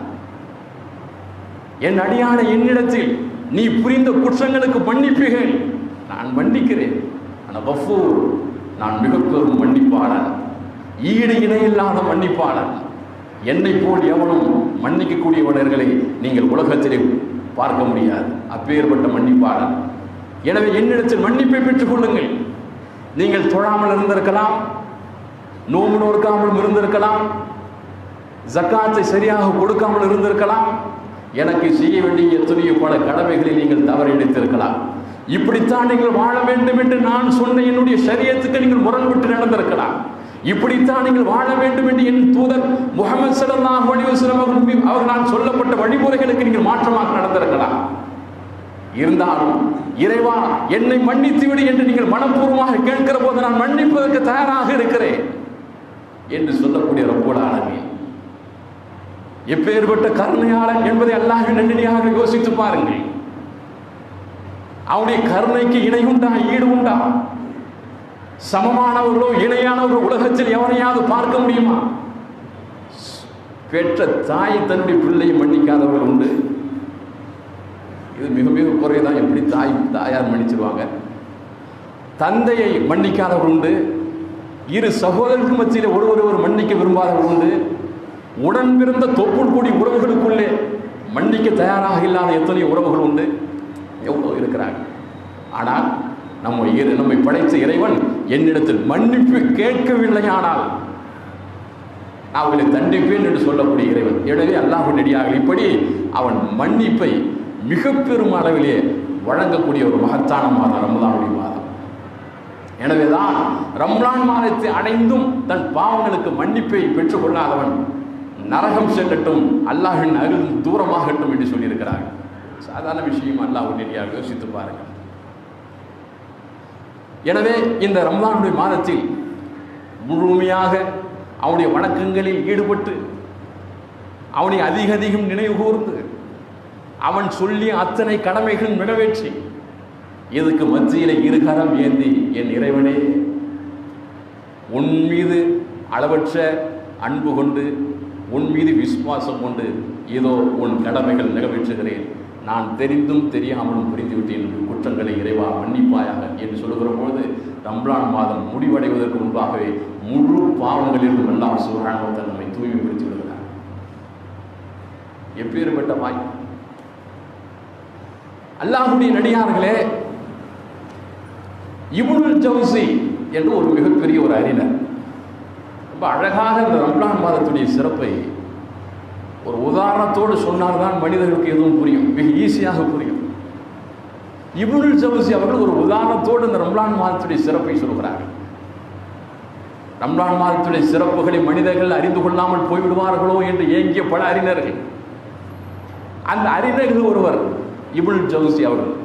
[SPEAKER 2] என் அடியான என்னிடத்தில் நீ புரிந்த குற்றங்களுக்கு மன்னிப்புகள் நான் மன்னிக்கிறேன். நான் மிக பெரும் மன்னிப்பாளன், ஈடு இணையில்லாத மன்னிப்பாளன். என்னை போல் எவனும் மன்னிக்கக்கூடியவர்களை நீங்கள் உலகத்திலே பார்க்க முடியாது. அப்பேற்பட்ட மன்னிப்பாளன். எனவே என்னிடத்தில் மன்னிப்பை பெற்றுக் கொள்ளுங்கள். நீங்கள் தொழாமல் இருந்திருக்கலாம், நோம்பு நோக்காமல் இருந்திருக்கலாம், ஜக்காத்தை சரியாக கொடுக்காமல் இருந்திருக்கலாம், எனக்கு செய்ய வேண்டிய எத்தனையோ பல கடமைகளை நீங்கள் தவறிழைத்திருக்கலாம். இப்படித்தான் நீங்கள் வாழ வேண்டும் என்று நான் சொன்ன என்னுடைய ஷரியத்துக்கு நீங்கள் முரண்பட்டு நடந்திருக்கலாம். இப்படித்தான் நீங்கள் வாழ வேண்டும் என்று என் தூதர் முஹம்மது ஸல்லல்லாஹு அலைஹி வஸல்லம் அவர்கள் நான் சொல்லப்பட்ட வழிமுறைகளுக்கு நீங்கள் மாற்றமாக நடந்திருக்கலாம். இருந்தாலும் இறைவா என்னை மன்னித்து விடு என்று நீங்கள் மனப்பூர்வமாக கேட்கிற போது நான் மன்னிப்பதற்கு தயாராக இருக்கிறேன் என்று சொல்லக்கூடிய ரப்பல் ஆலமீன் எப்பேற்பட்ட கருணையாளன் என்பதை அல்லாஹ்வின் நல்லடியாக யோசித்து பாருங்கள். அவனுடைய கருணைக்கு இணை உண்டா, ஈடு உண்டா? சமமானவர்களோ இணையானவர்களோ உலகத்தில் எவனையாவது பார்க்க முடியுமா? பெற்ற தாய் தன்னுடைய பிள்ளையை மன்னிக்காதவர்கள் உண்டு. இது மிக மிக குறைதான். எப்படி தாயார் மன்னிச்சிருவாங்க? தந்தையை மன்னிக்காதவர்கள் உண்டு. இரு சகோதரர்களுக்கு மத்தியில் ஒருவர் மன்னிக்க விரும்பாதவர்கள் உண்டு. உடன் பிறந்த தொப்புள் கூடி உறவுகளுக்குள்ளே மன்னிக்க தயாராக இல்லாத எத்தனை உறவுகள் உண்டு, எவ்வளோ இருக்கிறாங்க. ஆனால் நம்மை படைத்த இறைவன் என்னிடத்தில் மன்னிப்பு கேட்கவில்லையானால் நான் அவர்களை தண்டிப்பேன் என்று சொல்லக்கூடிய இறைவன். எனவே அல்லாஹ்வின் அடியார்கள் இப்படி அவன் மன்னிப்பை மிக பெரும் அளவிலே வழங்கக்கூடிய ஒரு மகத்தான மாதம் ரமலானுடைய மாதம். எனவேதான் ரம்லான் மாதத்தை அடைந்தும் தன் பாவங்களுக்கு மன்னிப்பை பெற்றுக்கொள்ளாதவன் நரகம் செல்லட்டும், அல்லாஹ்வின் அருள் தூரமாகட்டும் என்று சொல்லியிருக்கிறார்கள். சாதாரண விஷயம் அல்லாஹ்வின் அடியார்கள் யோசித்து பாருங்கள். எனவே இந்த ரம்லானுடைய மாதத்தில் முழுமையாக அவனுடைய வணக்கங்களில் ஈடுபட்டு அவனை அதிகம் நினைவு கூர்ந்து அவன் சொல்லிய அத்தனை கடமைகளும் நிறைவேற்றி இதுக்கு மத்தியில் இருகரம் ஏந்தி, என் இறைவனே, உன் மீது அளவற்ற அன்பு கொண்டு உன் மீது விசுவாசம் கொண்டு இதோ உன் கடமைகள் நிறைவேற்றுகிறேன், நான் தெரிந்தும் தெரியாமலும் புரிந்துவிட்டேன், குற்றங்களை இறைவா மன்னிப்பாயாக என்று சொல்லுகிற பொழுது ரம்லான் மாதம் முடிவடைவதற்கு முன்பாகவே முழு பாவங்களிலிருந்து அல்லாஹ் சுப்ஹானஹு வ தஆலா நம்மை தூய்மைப்படுத்தி விடுகிறார். எப்பேற்பட்ட வாய்ப்பு! அல்லாஹ்வுடைய நடிகார்களே, இப்னுல் ஜௌசி என்று ஒரு மிகப்பெரிய ஒரு அறிஞர் ரொம்ப அழகாக இந்த ரம்லான் மாதத்துடைய சிறப்பை ஒரு உதாரணத்தோடு சொன்னால்தான் மனிதர்களுக்கு எதுவும் புரியும், மிக ஈஸியாக புரியும். இப்னுல் ஜௌசி அவர்கள் ஒரு உதாரணத்தோடு இந்த ரம்லான் மாதத்துடைய சிறப்பை சொல்கிறார்கள். ரம்லான் மாதத்துடைய சிறப்புகளை மனிதர்கள் அறிந்து கொள்ளாமல் போய்விடுவார்களோ என்று ஏங்கிய பல அறிஞர்கள், அந்த அறிஞர்கள் ஒருவர் இப்னுல் ஜௌசி அவர்கள்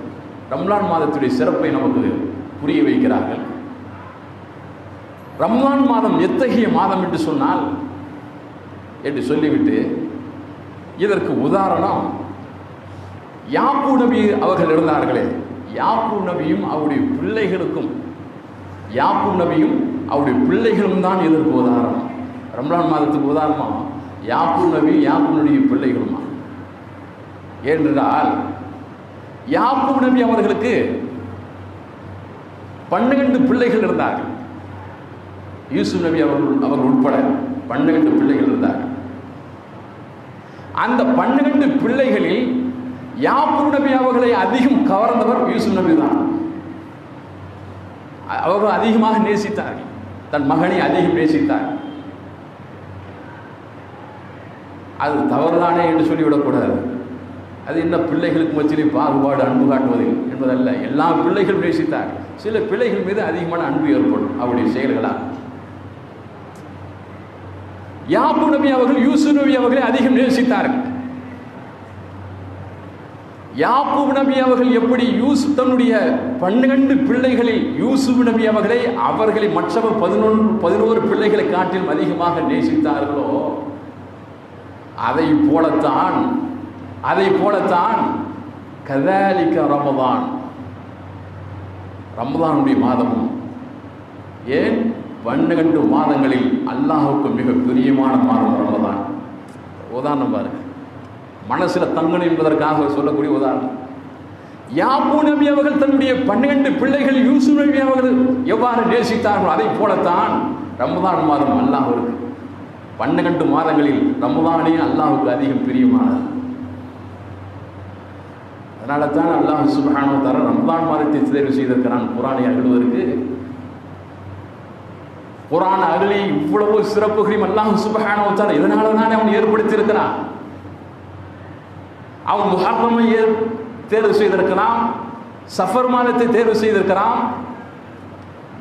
[SPEAKER 2] ரம்லான் மாதத்துடைய சிறப்பை நமக்கு புரிய வைக்கிறார்கள். ரம்லான் மாதம் எத்தகைய மாதம் என்று சொன்னால் என்று சொல்லிவிட்டு இதற்கு உதாரணம் யாக்கூப் நபி அவர்கள் இருந்தார்களே, யாக்கூப் நபியும் அவருடைய பிள்ளைகளும் தான் இதற்கு உதாரணம். ரம்லான் மாதத்துக்கு உதாரணம் யாக்கூப் நபி யாக்கூனுடைய பிள்ளைகளுமா? ஏனென்றால் யாக்கூப் நபி அவர்களுக்கு 12 பிள்ளைகள் இருந்தார்கள். யூசுப் நபி அவர்கள் உட்பட 12 பிள்ளைகள் இருந்தார்கள். அந்த 12 பிள்ளைகளில் யாக்கூப் நபி அவர்களை அதிகம் கவர்ந்தவர் யூசுப் நபி தான். அவர்கள் அதிகமாக நேசித்தார்கள், தன் மகனை அதிகம் நேசித்தார்கள். அது தவறுதானே என்று சொல்லிவிடக்கூடாது. அது என்ன பிள்ளைகளுக்கு மத்தியிலே பாகுபாடு அன்பு காட்டுவது என்பதல்ல. எல்லா பிள்ளைகளும் நேசித்தார்கள். சில பிள்ளைகள் மீது அதிகமான அன்பு ஏற்படும் அவருடைய செயல்களால். யாக்கூப் நபி அவர்கள் யூசுப் நபி அவர்களை அதிகம் நேசித்தார்கள். யாக்கூப் நபி அவர்கள் எப்படி தன்னுடைய 12 பிள்ளைகளில் யூசுப் நபி அவர்களை மற்றவர் 11 பிள்ளைகளை காட்டிலும் அதிகமாக நேசித்தார்களோ அதை போலத்தான் கதாலிக்க ரமதானுடைய மாதமும். ஏன் 12 மாதங்களில் அல்லாஹுக்கு மிக பிரியமான மாதம் ரமதான். உதாரணம் பாருங்க, மனசில் தங்கணும் என்பதற்காக சொல்லக்கூடிய உதாரணம். யாக்கூப் நபி அவர்கள் தன்னுடைய 12 பிள்ளைகள் யூசுப் நபி அவர்கள் எவ்வாறு நேசித்தார்களோ அதை போலத்தான் ரமதான் மாதம் அல்லாஹ்வுக்கு 12 மாதங்களில் ரமதானே அல்லாஹுக்கு அதிகம் பிரியமானது. அதனால தான் அல்லாஹ் சுப்ஹானஹு வ தஆலா ரமதான் மாதத்தை தேர்வு செய்திருக்கிறான் குர்ஆனை அருளுவதற்கு. குர்ஆன் அருளி இவ்வளவு சிறப்புகளையும் அல்லாஹ் சுப்ஹானஹு வ தஆலா இதனால தானே அவன் ஏற்படுத்தி இருக்கிறான். அவன் முஹர்ரமை தேர்வு செய்திருக்கிறான், சஃபர் மாதத்தை தேர்வு செய்திருக்கிறான்.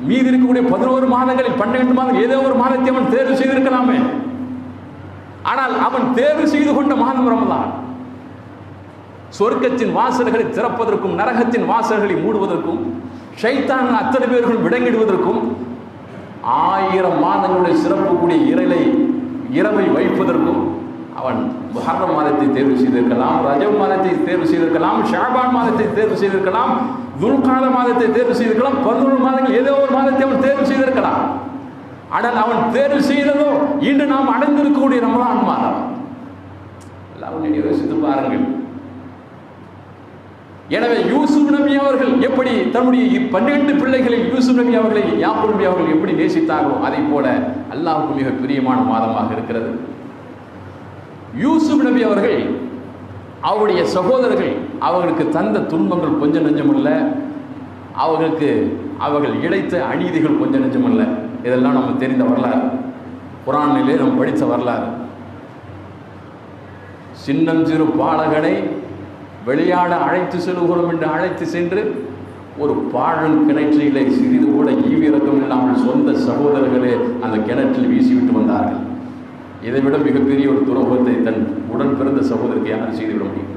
[SPEAKER 2] மீதி இருக்கக்கூடிய 11 மாதங்களில் 12 மாதங்கள் ஏதோ ஒரு மாதத்தை அவன் தேர்வு செய்திருக்கலாமே. ஆனால் அவன் தேர்வு செய்து கொண்ட மாதம் ரமதான். சொர்க்கத்தின் வாசல்களை திறப்பதற்கும் நரகத்தின் வாசல்களை மூடுவதற்கும் ஷைத்தான் அத்தனை பேர்கள் விடங்கிடுவதற்கும் 1000 மாதங்களுடைய சிறப்பு கூடிய இரவை வைப்பதற்கும் அவன் முஹர்ரம் மாதத்தை தேர்வு செய்திருக்கலாம், ரஜப் மாதத்தை தேர்வு செய்திருக்கலாம், ஷாபான் மாதத்தை தேர்வு செய்திருக்கலாம், துல்காத மாதத்தை தேர்வு செய்திருக்கலாம், 11 மாதங்கள் ஏதோ ஒரு மாதத்தை அவன் தேர்வு செய்திருக்கலாம். ஆனால் அவன் தேர்வு செய்ததோ இன்று நாம் அடைந்திருக்கக்கூடிய ரமலான் மாதம். எனவே யூசுப் நபி அவர்கள் எப்படி தன்னுடைய 12 பிள்ளைகளை யூசுப் நபி அவர்களை யாக்கூப் நபி அவர்கள் எப்படி நேசித்தார்களோ அதை போல அல்லாஹ்வுக்கு மிக பிரியமான மாதமாக இருக்கிறது. யூசுப் நபி அவர்கள் அவருடைய சகோதரர்கள் அவர்களுக்கு தந்த துன்பங்கள் கொஞ்சம் நெஞ்சமல்ல, அவர்கள் இழைத்த அநீதிகள் கொஞ்சம் நெஞ்சமல்ல. இதெல்லாம் நம்ம தெரிந்த வரலாறு, குர்ஆனிலே நாம் படித்த வரலாறு. சின்னஞ்சிறு பாலகனை வெளியாட அழைத்து செல்கிறோம் என்று அழைத்து சென்று ஒரு பாழன் கிணற்றிலே சிறிது கூட ஈவிரக்கம் இல்லாமல் சொந்த சகோதரர்களே அந்த கிணற்றில் வீசிவிட்டு வந்தார்கள். இதைவிட மிகப்பெரிய ஒரு துரோகத்தை தன் உடன் பிறந்த சகோதரருக்கு யார் செய்துவிட முடியும்?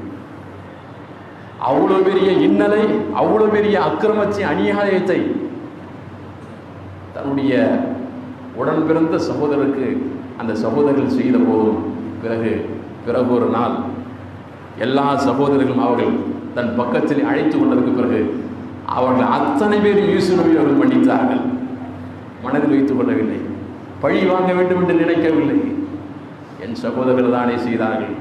[SPEAKER 2] அவ்வளோ பெரிய இன்னலை, அவ்வளோ பெரிய அக்கிரமத்தை, அநியாயத்தை தன்னுடைய உடன் பிறந்த சகோதரருக்கு அந்த சகோதரர்கள் செய்த போதும் பிறகு ஒரு நாள் எல்லா சகோதரர்களும் அவர்கள் தன் பக்கத்தில் அழைத்து கொண்டதற்கு பிறகு அவர்கள் அத்தனை பேரும் யூசுப் நபி அவர்கள் மன்னித்தார்கள். மனதில் வைத்துக் கொள்ளவில்லை, பழி வாங்க வேண்டும் என்று நினைக்கவில்லை. என் சகோதரர்கள் தானே செய்தார்கள்,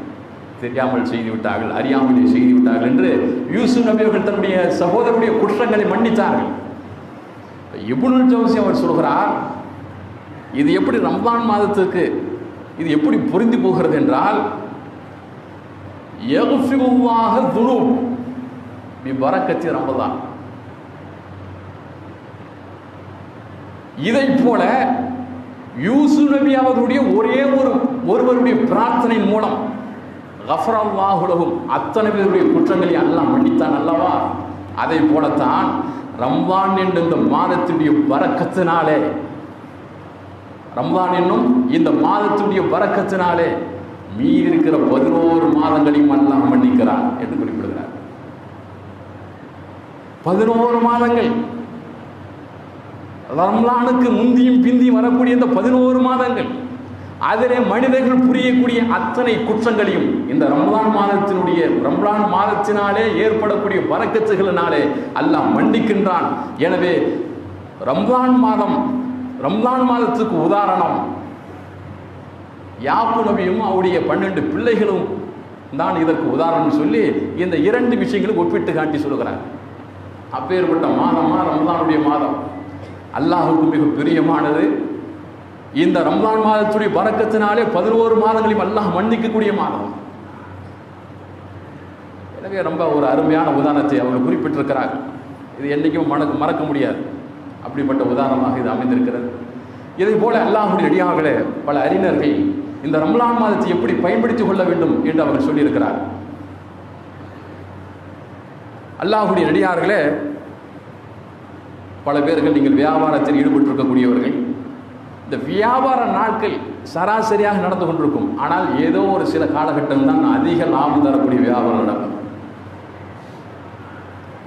[SPEAKER 2] தெரியாமல் செய்துவிட்டார்கள், அறியாமலே செய்துவிட்டார்கள் என்று யூசுப் நபி அவர்கள் தன்னுடைய சகோதரருடைய குற்றங்களை மன்னித்தார்கள். இப்னுல் ஜௌசி அவர் சொல்கிறார், இது எப்படி ரம்ஜான் மாதத்துக்கு இது எப்படி பொருந்தி போகிறது என்றால், யக்ஃபிருல்லாஹு துனூப் பிபரக்கத்தி ரமதான். இதை போல யூசுப் நபி அவர்களுடைய ஒருவருடைய பிரார்த்தனை மூலம் கஃபரல்லாஹு லஹும் அத்தனை பேருடைய குற்றங்களை அல்லாஹ் மன்னித்தான் அல்லவா? அதை போலத்தான் ரம்ஜான் என்ற இந்த மாதத்துடைய பரக்கத்தினாலே, ரம்ஜான் என்னும் இந்த மாதத்துடைய பரக்கத்தினாலே மீதி இருக்கிற 11 மாதங்களையும் அல்லாஹ் மன்னிக்கிறான் என்று குறிப்பிடுகிறார். 11 மாதங்கள், ரம்ஜானுக்கு முந்தியும் பிந்தியும் வரக்கூடிய இந்த 11 மாதங்கள், அதிலே மனிதர்கள் புரியக்கூடிய அத்தனை குற்றங்களையும் இந்த ரம்ஜான் மாதத்தினாலே ஏற்படக்கூடிய பரக்கத்துகளினாலே அல்லாஹ் மன்னிக்கின்றான். எனவே ரம்ஜான் மாதத்துக்கு உதாரணம் யாக்கூப் நபியும் அவருடைய 12 பிள்ளைகளும் தான் இதற்கு உதாரணம் சொல்லி இந்த 2 விஷயங்களுக்கு ஒப்பிட்டு காட்டி சொல்கிறார். அப்பேற்பட்ட மாதமா ரம்ஜானுடைய மாதம் அல்லாஹுக்கு மிக பிரியமானது. இந்த ரம்ஜான் மாதத்துடைய பரக்கத்தினாலே 11 மாதங்களையும் அல்லாஹ் மன்னிக்கக்கூடிய மாதம். எனவே ரொம்ப ஒரு அருமையான உதாரணத்தை அவங்க குறிப்பிட்டிருக்கிறார். இது என்றைக்கும் மறக்க முடியாது. அப்படிப்பட்ட உதாரணமாக இது அமைந்திருக்கிறது. இதை போல அல்லாஹ்வுடைய அடியார்களே, பல அறிஞர்கள் இந்த ரம்ஜான் மாதத்தை எப்படி பயன்படுத்திக் கொள்ள வேண்டும் என்று அவர்கள் சொல்லியிருக்கிறார். அல்லாஹ்வுடைய அடியார்களே, பல பேர்கள் நீங்கள் வியாபாரத்தில் ஈடுபட்டிருக்கக்கூடியவர்கள், இந்த வியாபார நாட்கள் சராசரியாக நடந்து கொண்டிருக்கும். ஆனால் ஏதோ ஒரு சில காலகட்டம் தான் அதிக லாபம் தரக்கூடிய வியாபாரம் நடக்கும்.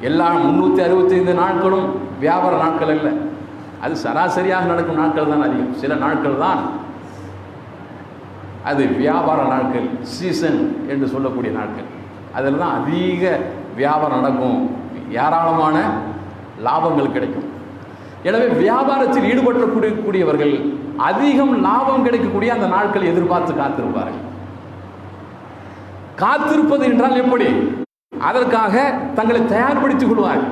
[SPEAKER 2] எல்லா 365 நாட்களும் வியாபார நாட்கள் அல்ல, அது சராசரியாக நடக்கும் நாட்கள் தான் அதிகம். சில நாட்கள் தான் அது வியாபார நாட்கள், சீசன் என்று சொல்லக்கூடிய நாட்கள். அதில் தான் அதிக வியாபாரம் நடக்கும், ஏராளமான லாபங்கள் கிடைக்கும். எனவே வியாபாரத்தில் ஈடுபடக்கூடியவர்கள் அதிகம் லாபம் கிடைக்கக்கூடிய அந்த நாட்களை எதிர்பார்த்து காத்திருப்பார்கள். காத்திருப்பது என்றால் எப்படி? அதற்காக தங்களை தயார்படுத்திக் கொள்வார்கள்.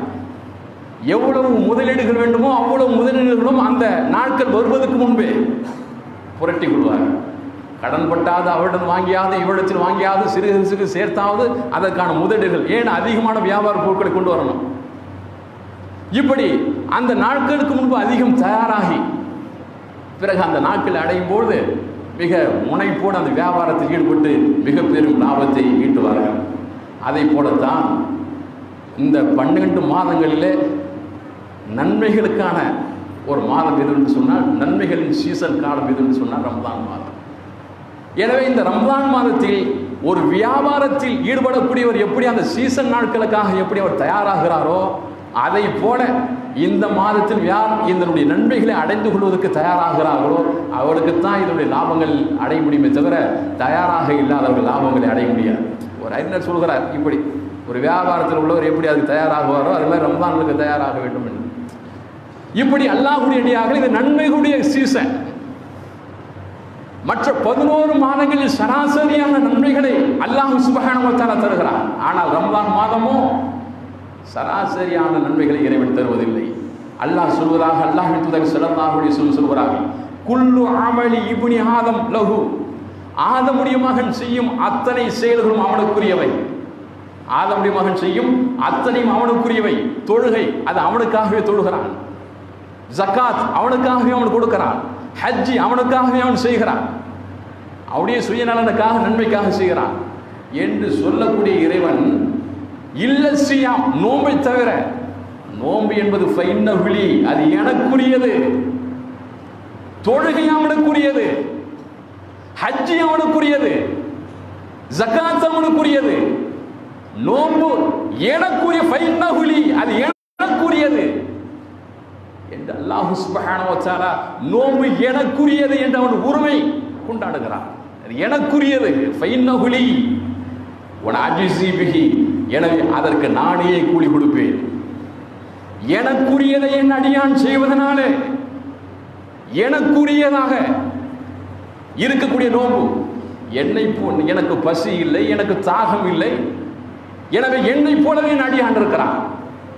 [SPEAKER 2] எவ்வளவு முதலீடுகள் வேண்டுமோ அவ்வளவு முதலீடுகளும் அந்த நாட்கள் வருவதற்கு முன்பே புரட்டி கொள்வார்கள். கடன் பட்டாது, அவரிடம் வாங்கியாது, இவரிடத்தில் வாங்கியாது, சிறு சேர்த்தாவது அதற்கான முதலீடுகள், ஏன் அதிகமான வியாபார பொருட்களை கொண்டு வரணும். இப்படி அந்த நாட்களுக்கு முன்பு அதிகம் தயாராகி பிறகு அந்த நாட்கள் அடையும் போது மிக முனைப்போடு அந்த வியாபாரத்தில் ஈடுபட்டு மிக பெரும் லாபத்தை ஈட்டுவார்கள். அதை போலத்தான் இந்த 12 மாதங்களிலே நன்மைகளுக்கான ஒரு மாதம் எது என்று சொன்னால், நன்மைகளின் சீசன் காலம் எது என்று சொன்னால் ரம்ஜான் மாதம். எனவே இந்த ரம்ஜான் மாதத்தில் ஒரு வியாபாரத்தில் ஈடுபடக்கூடியவர் எப்படி அந்த சீசன் நாட்களுக்காக எப்படி அவர் தயாராகிறாரோ, அதை போல இந்த மாதத்தில் யார் இதனுடைய நன்மைகளை அடைந்து கொள்வதற்கு தயாராகிறார்களோ அவர்களுக்குத்தான் இதனுடைய லாபங்கள் அடைய முடியுமே தவிர தயாராக இல்லாதவர்கள் லாபங்களை அடைய முடியாது. ஒரு அறிஞர் சொல்கிறார், இப்படி ஒரு வியாபாரத்தில் உள்ளவர் எப்படி அதுக்கு தயாராகுவாரோ அது மாதிரி ரம்ஜானுக்கு தயாராக வேண்டும் என்று. இப்படி அல்லாஹ்வுடைய அடியார்கள் இது நன்மைகளுடைய சீசன். மற்ற 11 மாதங்களில் சராசரியான நன்மைகளை அல்லாஹ் சுப்ஹானஹு வ தஆலா தருகிறார். ஆனால் ரம்ஜான் மாதமோ சராசரியான நன்மைகளை இறைவன் தருவதில்லை. அல்லாஹ் சொல்வதாக அல்லாஹ்வின் தூதர் ஸல்லல்லாஹு அலைஹி வஸல்லம் சொல்கிறார்கள், குல்லு அமலி இப்னி ஆதம் லஹு, ஆதமுடைய மகன் செய்யும் அத்தனை செயல்களும் அவனுக்குரியவை. ஆதமுடைய மகன் செய்யும் அத்தனையும் அவனுக்குரியவை. தொழுகை அது அவனுக்காகவே தொழுகிறான், ஜகாத் அவனுக்காகவே அவன் கொடுக்கிறான், ஹஜ்ஜி அவனுக்காகவே அவன் செய்கிறான், அவனுடைய சுயநலனுக்காக நன்மைக்காக செய்கிறான் என்று சொல்லக்கூடிய இறைவன் இல்ல சியாம், நோன்பை தவிர, நோன்பு என்பது ஃபைன்னஹுலி, அது எனக்குரியது, தொழுகை அவனுக்குரியது, ஹஜ்ஜி அவனுக்குரியது, ஜகாத் அவனுக்குரியது, நோன்பு எனக்குரிய, ஃபைன்னஹுலி அது எனக்குரியது என்று அல்லாஹ் சுப்ஹானஹு வ தஆலா நோன்பு எனக்குரியது என்று அவன் உரிமை கொண்டாடுகிறான். அது எனக்குரியது, ஃபைன்னஹுலி வ அஜ்ஸி பிஹி, எனவே அதற்கு நானே கூலி கொடுப்பேன். எனக்குரியதை என் அடியான் செய்வதனாலே எனக்குரியதாக இருக்கக்கூடிய நோன்பு, என்னை எனக்கு பசி இல்லை, எனக்கு தாகம் இல்லை, எனவே என்னை போலவே என் அடியான் இருக்கிறான்.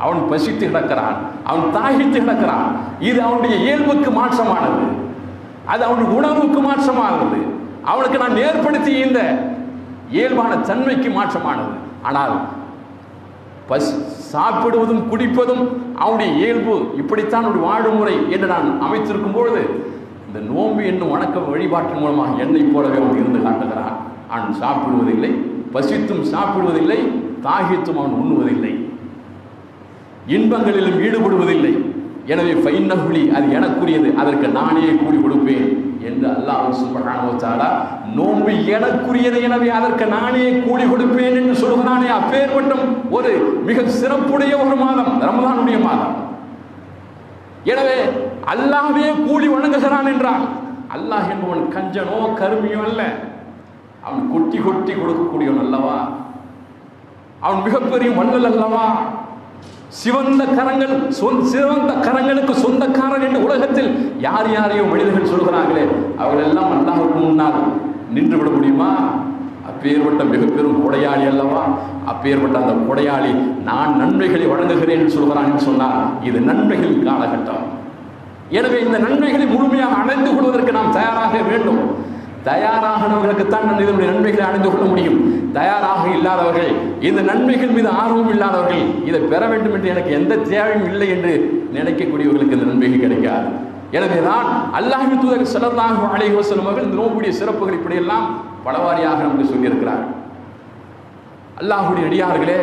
[SPEAKER 2] அவன் பசித்து கிடக்கிறான், அவன் தாகித்து கிடக்கிறான். இது அவனுடைய இயல்புக்கு மாற்றமானது, அது அவனுடைய உணவுக்கு மாற்றமானது, அவனுக்கு நான் ஏற்படுத்திய இந்த இயல்பான தன்மைக்கு மாற்றமானது. ஆனால் சாப்பிடுவதும் குடிப்பதும் அவனுடைய இயல்பு, இப்படித்தான் அவனுடைய வாழும் முறை என்று நான் அமைத்திருக்கும் பொழுது இந்த நோன்பு என்னும் வணக்க வழிபாட்டின் மூலமாக என்னை போலவே அவன் இருந்து காட்டுகிறான். அவன் சாப்பிடுவதில்லை, பசித்தும் சாப்பிடுவதில்லை, தாகித்தும் அவன் உண்ணுவதில்லை, இன்பங்களிலும் ஈடுபடுவதில்லை. எனவே ஃபைன்னஹுலி அது எனக்குரியது, அதற்கு நானே கூலி கொடுப்பேன் என்று அல்லாஹ் சுப்ஹானஹு வ தஆலா நோன்பு எனக்குரியது, எனவே அதற்கு நானே கூலி கொடுப்பேன் என்று சொல்கிறானே, அப்பேற்பட்ட ஒரு மிக சிறப்புடைய ஒரு மாதம் ரமலானுடைய மாதம். எனவே அல்லாஹ்வே கூலி வழங்குகிறான் என்றால் அல்லாஹ் என்பவன் கஞ்சனோ கருமியோ அல்ல, அவன் கொட்டி கொட்டி கொடுக்கக்கூடியவன் அல்லவா, அவன் மிகப்பெரிய வள்ளல் அல்லவா, சிவந்த கரங்களுக்கு சொந்தக்காரன் என்று உலகத்தில் யார் யாரையோ மனிதர்கள் சொல்கிறார்களே, அவர்கள் எல்லாம் அல்லாஹ்வுக்கு முன்னால் நின்று விட முடியுமா? அப்பேற்பட்ட மிக பெரும் கொடையாளி அல்லவா, அப்பேற்பட்ட அந்த கொடையாளி நான் நன்மைகளை வழங்குகிறேன் என்று சொல்கிறான் என்று சொன்னால் இது நன்மைகளின் காலகட்டம். எனவே இந்த நன்மைகளை முழுமையாக அடைந்து கொள்வதற்கு நாம் தயாராக வேண்டும். தயாராகனவர்களுக்குத்தான் இதனுடைய நன்மைகளை அடைந்து கொள்ள முடியும். தயாராக இல்லாதவர்கள், இந்த நன்மைகள் மீது ஆர்வம் இல்லாதவர்கள், இதை பெற வேண்டும் என்று எனக்கு எந்த தேவையும் இல்லை என்று நினைக்கக்கூடியவர்களுக்கு இந்த நன்மைகள் கிடைக்காது. எனவேதான் அல்லாஹ்வின் தூதர் ஸல்லல்லாஹு அலைஹி வஸல்லம் அவர்கள் இந்த நோன்புடைய சிறப்புகள் இப்படியெல்லாம் பலவாரியாக நமக்கு சொல்லியிருக்கிறார். அல்லாஹ்வுடைய அடியார்களே,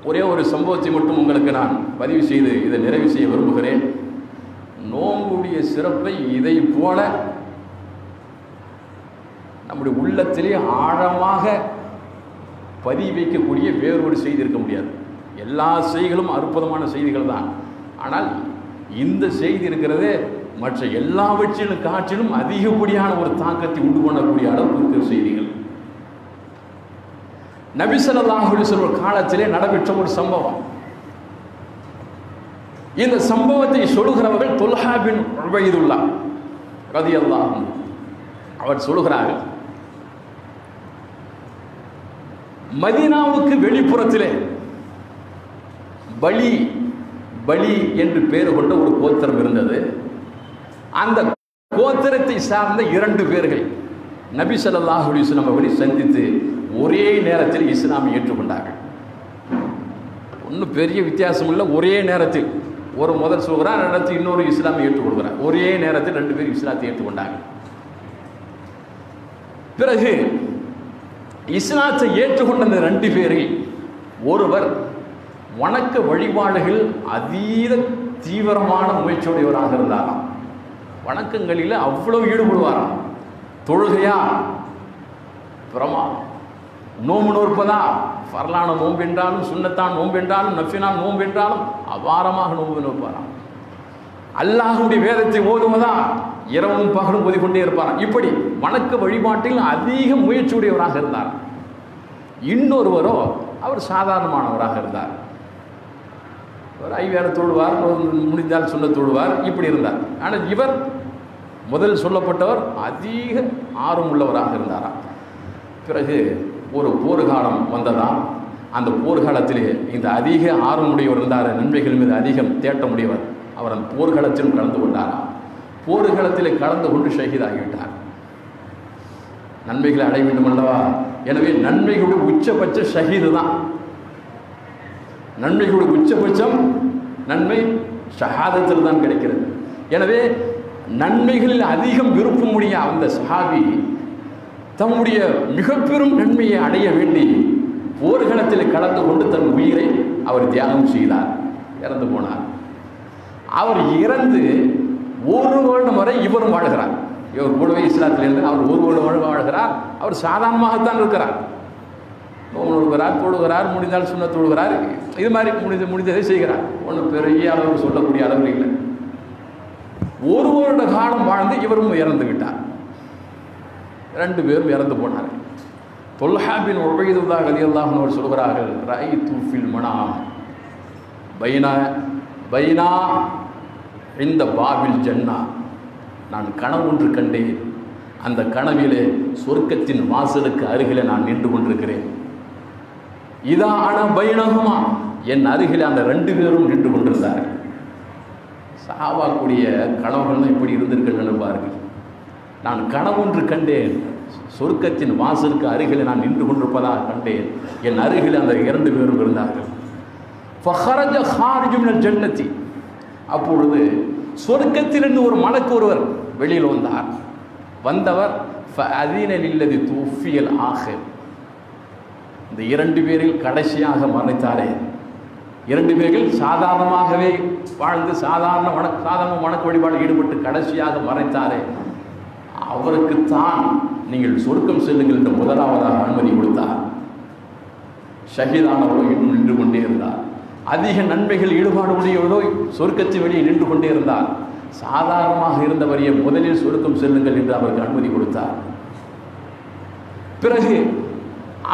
[SPEAKER 2] ஒரே ஒரு சம்பவத்தை மட்டும் உங்களுக்கு நான் பதிவு செய்து இதை நிறைவு செய்ய விரும்புகிறேன். நோன்புடைய சிறப்பை இதை போல நம்முடைய உள்ளத்திலே ஆழமாக பதிவு வைக்கக்கூடிய வேறொரு செய்தி இருக்க முடியாது. எல்லா செய்திகளும் அற்புதமான செய்திகள் தான். ஆனால் இந்த செய்தி இருக்கிறதே மற்ற எல்லாவற்றிலும் காற்றிலும் அதிகப்படியான ஒரு தாக்கத்தை உண்டு பண்ணக்கூடிய அளவுக்கு இருக்கிற செய்திகள். நபி ஸல்லல்லாஹு அலைஹி வஸல்லம் காலத்திலே நடைபெற்ற ஒரு சம்பவம். இந்த சம்பவத்தை சொல்லுகிறவர்கள் தொல்ஹா பின் உபைதுல்லாஹ் ரலியல்லாஹு அன்ஹு. அவர் சொல்லுகிறார்கள், மதீனாவுக்கு வெளிப்புறத்திலே பலி என்று பெயர் கொண்ட ஒரு கோத்திரம் இருந்தது. அந்த கோத்திரத்தை சார்ந்த 2 பேர்கள் நபி ஸல்லல்லாஹு அலைஹி வஸல்லம் அவர்களை சந்தித்து ஒரே நேரத்தில் இஸ்லாமை ஏற்றுக்கொண்டார்கள். ஒன்றும் பெரிய வித்தியாசம் இல்லை. ஒரே நேரத்தில் ஒரு முதல் சொல்கிறார், அடுத்து இன்னொரு இஸ்லாமை ஏற்றுக்கொள்கிறார். ஒரே நேரத்தில் 2 பேர் இஸ்லாத்தை ஏற்றுக்கொண்டாங்க. பிறகு இஸ்லாத்தை ஏற்றுக்கொண்ட அந்த 2 பேரில் ஒருவர் வணக்க வழிபாடுகள் அதீத தீவிரமான முயற்சியுடையவராக இருந்தாராம். வணக்கங்களில் அவ்வளவு ஈடுபடுவாராம். தொழுகையா பிரமா, நோம்பு நோற்பதா, ஃபர்லான நோன்பு என்றாலும், சுன்னத்தான் நோன்பு என்றாலும், நஃபிலான நோன்பு என்றாலும் அபாரமாக நோன்பு நோப்பாராம். அல்லாஹ்வுடைய வேதத்தை ஓதுவதா, இரவும் பகலும் ஓதிக்கொண்டே இருப்பாராம். இப்படி வணக்க வழிபாட்டில் அதிக முயற்சியுடையவராக இருந்தார். இன்னொருவரோ அவர் சாதாரணமானவராக இருந்தார். ஒரு 5 வேளை தொழுவார், முடிந்தால் சுன்ன தொழுவார், இப்படி இருந்தார். ஆனால் இவர் முதல் சொல்லப்பட்டவர் அதிக ஆர்வம் உள்ளவராக இருந்தாராம். பிறகு ஒரு போர்க்காலம் வந்ததாம். அந்த போர்க்காலத்திலே இந்த அதிக ஆர்வமுடையவர் இருந்தார், நன்மைகள் மீது அதிகம் தேட்ட முடியவர். அவர் அந்த போர்க்களத்திலும் கலந்து கொண்டாராம். போர்க்களத்திலே கலந்து கொண்டு ஷஹீதாகிவிட்டார். நன்மைகளை அடைய வேண்டும் அல்லவா? எனவே நன்மைகளுடைய உச்சபட்ச ஷஹீது தான். நன்மைகளுடைய உச்சபட்சம் நன்மை ஷஹாதத்தில் தான் கிடைக்கிறது. எனவே நன்மைகளில் அதிகம் விருப்பமுடைய அந்த சஹாபி தம்முடைய மிக பெரும் நன்மையை அடைய வேண்டி போர்க்களத்தில் கலந்து கொண்டு தன் உயிரை அவர் தியாகம் செய்தார், இறந்து போனார். அவர் இறந்து ஒரு வருடம் வரை இவரும் வாழ்கிறார். இவர் கூடவே இஸ்லாத்தில் இருந்து அவர் ஒரு வருடம் வாழ்கிறார். அவர் சாதாரணமாகத்தான் இருக்கிறார். தொழுகிறார், தொழுகிறார், முடிந்தால் சுண்ண தொழுகிறார், இது மாதிரி முடிந்ததை செய்கிறார். ஒன்றும் பெரிய அளவு சொல்லக்கூடிய அளவு இல்லை. ஒரு வருட காலம் வாழ்ந்து இவரும் இறந்து விட்டார். 2 பேரும் இறந்து போனார். தொல்ஹா பின் உபைதுல்லாஹ் ரலியல்லாஹு அன்ஹு அவர் சொல்கிறார்கள், ரஐது ஃபில் மனாம் பைனா இந்த பாபில் ஜன்னா, நான் கனவு ஒன்று கண்டேன். அந்த கனவிலே சொர்க்கத்தின் வாசலுக்கு அருகிலே நான் நின்று கொண்டிருக்கிறேன். இதா ஆன பைனகுமா, என் அருகிலே அந்த 2 பேரும் நின்று கொண்டிருந்தார்கள். சஹாபாக்குடைய கனவுகள்லாம் இப்படி இருந்திருக்கின்றன பாருங்கள். நான் கனவு ஒன்று கண்டேன், சொர்க்கத்தின் வாசலுக்கு அருகிலே நான் நின்று கொண்டிருப்பதாக கண்டேன். என் அருகிலே அந்த 2 பேரும் இருந்தார்கள். ஃபஹரஜ ஹாரிஜு மினல் ஜன்னதி, அப்பொழுது சொர்க்கத்திலிருந்து ஒரு மலக்கு ஒருவர் வெளியில் வந்தார். வந்தவர் ஃபஅதீன லில்லதி துஃபியல் ஆஹிர், இந்த 2 பேரில் கடைசியாக மரணித்தாரே, 2 பேர்கள் சாதாரணமாகவே வாழ்ந்து சாதாரண வணக்க வழிபாடு ஈடுபட்டு கடைசியாக மறைத்தாரே, அவருக்குத்தான் நீங்கள் சொர்க்கம் செல்லுங்கள் என்று முதலாவதாக அனுமதி கொடுத்தார். ஷஹீதானவரோ இன்னும் நின்று கொண்டே இருந்தார். அதிக நன்மைகள் ஈடுபாடு உடையவரோ சொர்க்கத்தின் வெளியே நின்று கொண்டே இருந்தார். சாதாரணமாக இருந்தவரையே முதலில் சொர்க்கம் செல்லுங்கள் என்று அவருக்கு அனுமதி கொடுத்தார். பிறகு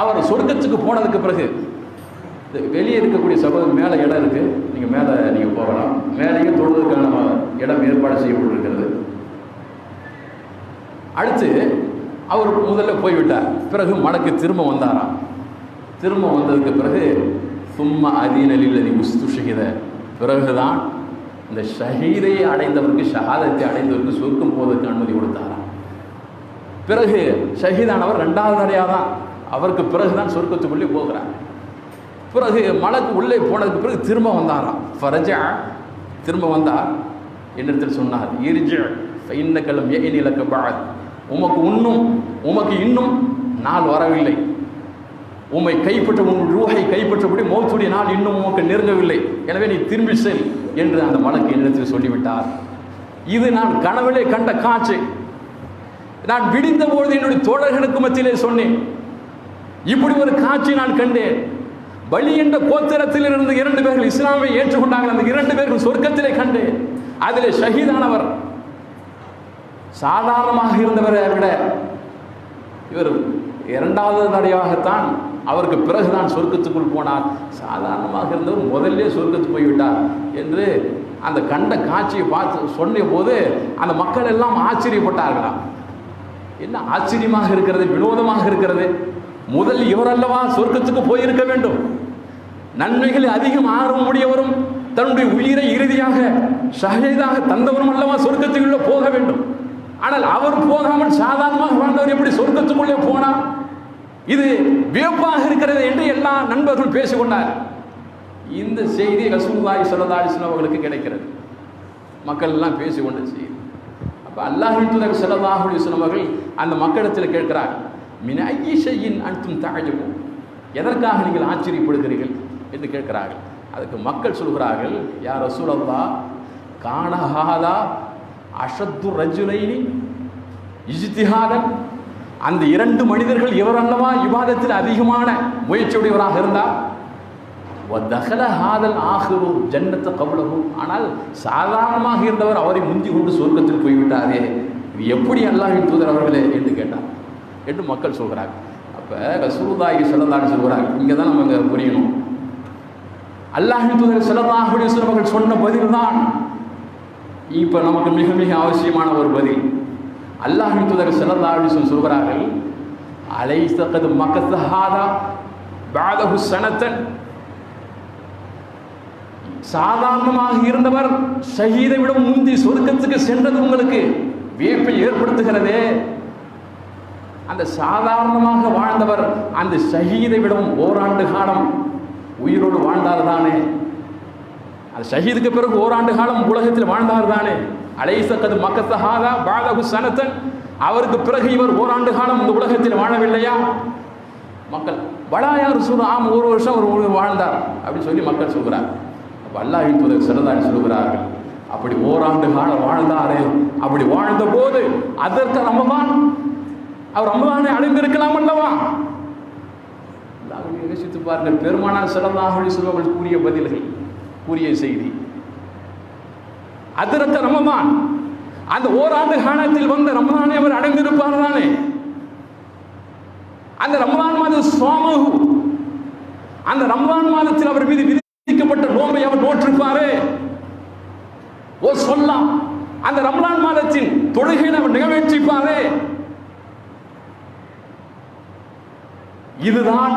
[SPEAKER 2] அவர் சொர்க்கத்துக்கு போனதுக்கு பிறகு வெளியே இருக்கக்கூடிய சகோதரர் மேலே இடம் இருக்கு, நீங்கள் மேலே நீங்கள் போகலாம். மேலேயும் தொழுவதற்கான இடம் ஏற்பாடு செய்யப்பட்டிருக்கிறது. அடுத்து அவர் முதல்ல போய்விட்டார். பிறகு மலக்கு திரும்ப வந்தாராம். திரும்ப வந்ததுக்கு பிறகு சும்மா அதீனலில் உஸ்துஷகித, பிறகுதான் இந்த ஷஹீதை அடைந்தவருக்கு ஷஹாதத்தை அடைந்தவருக்கு சொர்க்கம் போவதற்கு அனுமதி கொடுத்தாராம். பிறகு ஷஹீதானவர் 2வது தடையாக தான், அவருக்கு பிறகுதான் சொர்க்கத்துக்குள்ளே போகிறார். பிறகு மலக்கு உள்ளே போனதுக்கு பிறகு திரும்ப வந்தாராம். ஃபரஜா, திரும்ப வந்தார். என்னிடத்தில் சொன்னார், இர்ஜ ஃபைன்னகலம் யஇனிலக பஅத், உமக்கு இன்னும் நாள் வரவில்லை. உம்மை கைப்பற்ற, உன் ரூஹை கைப்பற்றபடி மௌத்துடைய நாள் இன்னும் உமக்கு நெருங்கவில்லை. எனவே நீ திரும்பி செல் என்று அந்த மலக்கு என்னிடத்தில் சொல்லிவிட்டார். இது நான் கனவிலே கண்ட காட்சி. நான் விடிந்த பொழுது என்னுடைய தோழர்களுக்கு மத்தியிலே சொன்னேன், இப்படி ஒரு காட்சி நான் கண்டேன். பலி என்ற கோத்திரத்தில் இருந்து 2 பேர்கள் இஸ்லாமை ஏற்றுக்கொண்டார்கள். அந்த 2 பேர்கள் சொர்க்கத்திலே கண்டேன். அதிலே ஷஹீதானவர் சாதாரணமாக இருந்தவரை விட இவர் 2வது தடையாகத்தான், அவருக்கு பிறகுதான் சொர்க்கத்துக்குள் போனார். சாதாரணமாக இருந்தவர் முதல்ல சொர்க்கத்துக்கு போய்விட்டார் என்று அந்த கண்ட காட்சியை பார்த்து சொன்ன போது அந்த மக்கள் எல்லாம் ஆச்சரியப்பட்டார்களாம். என்ன ஆச்சரியமாக இருக்கிறது, வினோதமாக இருக்கிறது. முதல் இவரல்லவா சொர்க்கத்துக்கு போயிருக்க வேண்டும். நன்மைகள் அதிகம் ஆர்வம் உடையவரும் தன்னுடைய உயிரை இறுதியாக ஷஹீதாக தந்தவரும் அல்லவா சொர்க்கத்துக்குள்ளே போக வேண்டும். ஆனால் அவர் போகாமல் சாதாரணமாக வாழ்ந்தவர் எப்படி சொர்க்கத்துக்குள்ளே போனார்? இது வியப்பாக இருக்கிறது என்று எல்லா நண்பர்கள் பேசிக்கொண்டார். இந்த செய்தி ரசூலுல்லாஹி ஸல்லல்லாஹு அலைஹி வஸல்லம் அவர்களுக்கு கிடைக்கிறது. மக்கள் எல்லாம் பேசிக்கொண்ட செய்தி. அப்போ அல்லாஹ்வின் தூதர் ஸல்லல்லாஹு அலைஹி வஸல்லம் அவர்கள் அந்த மக்களிடத்தில் கேட்கிறார், மின் ஐயி ஷைஇன் அன்தும் தஅஜபூன், எதற்காக நீங்கள் ஆச்சரியப்படுகிறீர்கள் என்று கேட்கிறார்கள். அதுக்கு மக்கள் சொல்கிறார்கள், யா ரசூலல்லாஹ் கான ஹாதா அஷத்து ரஜுலைனி இஜ்திஹாதன், அந்த 2 மனிதர்கள் இவர் அல்லவா இபாதத்தில் அதிகமான முயற்சியுடையவராக இருந்தார். வதகல ஹாதல் ஆஹிரு ஜன்னத்த கபலஹு, ஆனால் சாதாரணமாக இருந்தவர் அவரை முந்தி கொண்டு சொர்க்கத்தில் போய்விட்டாரே, இது எப்படி அல்லாஹ்வின் தூதர் அவர்களே என்று கேட்டார் என்று மக்கள் சொல்கிறாங்க. அப்போ ரசூலுல்லாஹி ஸல்லல்லாஹு அலைஹி சொல்கிறாங்க, இங்கே தான் நம்ம புரியணும். அல்லாஹ்வின் தூதர் ஸல்லல்லாஹு அலைஹி வஸல்லம் அவர்கள் சொன்ன பதில் தான் இப்போ நமக்கு மிக மிக அவசியமான ஒரு பதில். அல்லாஹ்வின் தூதர் ஸல்லல்லாஹு அலைஹி வஸல்லம் சொல்கிறார்கள், அலைஸ கத் மக்கஸ ஹாதா பாதஹு சனத்தன், சாதாரணமாக இருந்தவர் ஷஹீதை விட முந்தி சொர்க்கத்துக்கு சென்றது உங்களுக்கு வியப்பை ஏற்படுத்துகிறதே. அந்த சாதாரணமாக வாழ்ந்தவர் அந்த ஷஹீதை விடவும் ஓராண்டு காலம் உயிரோடு வாழ்ந்தார் தானே. அந்த ஷஹீதுக்கு பிறகு ஓராண்டு காலம் உலகத்தில் வாழ்ந்தார் தானே. அலைசக்கது மக்கத்தஹாதா பாதஹு சனத்தன், அவருக்கு பிறகு இவர் ஓராண்டு காலம் இந்த உலகத்தில் வாழவில்லையா? மக்கள் பலாயார் ஆம், ஒரு வருஷம் ஒரு வாழ்ந்தார் அப்படின்னு சொல்லி மக்கள் சொல்கிறார். அப்போ அல்லாஹ்வின் தூதர் ஸல்லல்லாஹு அலைஹி சொல்கிறார்கள், அப்படி ஓராண்டு காலம் வாழ்ந்தாரே, அப்படி வாழ்ந்த போது அதற்கு ரமதான், அவர் ரமதானை அடைந்திருக்கலாம் அல்லவா? யோசித்து பாருங்கள். பெருமானார் ஸல்லல்லாஹு அலைஹி வஸல்லம் கூறிய பதில்கள், கூறிய செய்தி, அதற்கு ரமதான், அந்த ஓராண்டு காலத்தில் வந்த ரமதானை அவர் அடைந்திருப்பார் தானே. அந்த ரமதான் மாதம் சோமஹு, அந்த ரமதான் மாதத்தில் அவர் மீது விதிக்கப்பட்ட நோன்பை அவர் நோற்றிருப்பாரே. ஓ சொல்லலாம், அந்த ரமலான் மாதத்தின் தொழுகையை அவர் நிறைவேற்றிப்பாரே. இதுதான்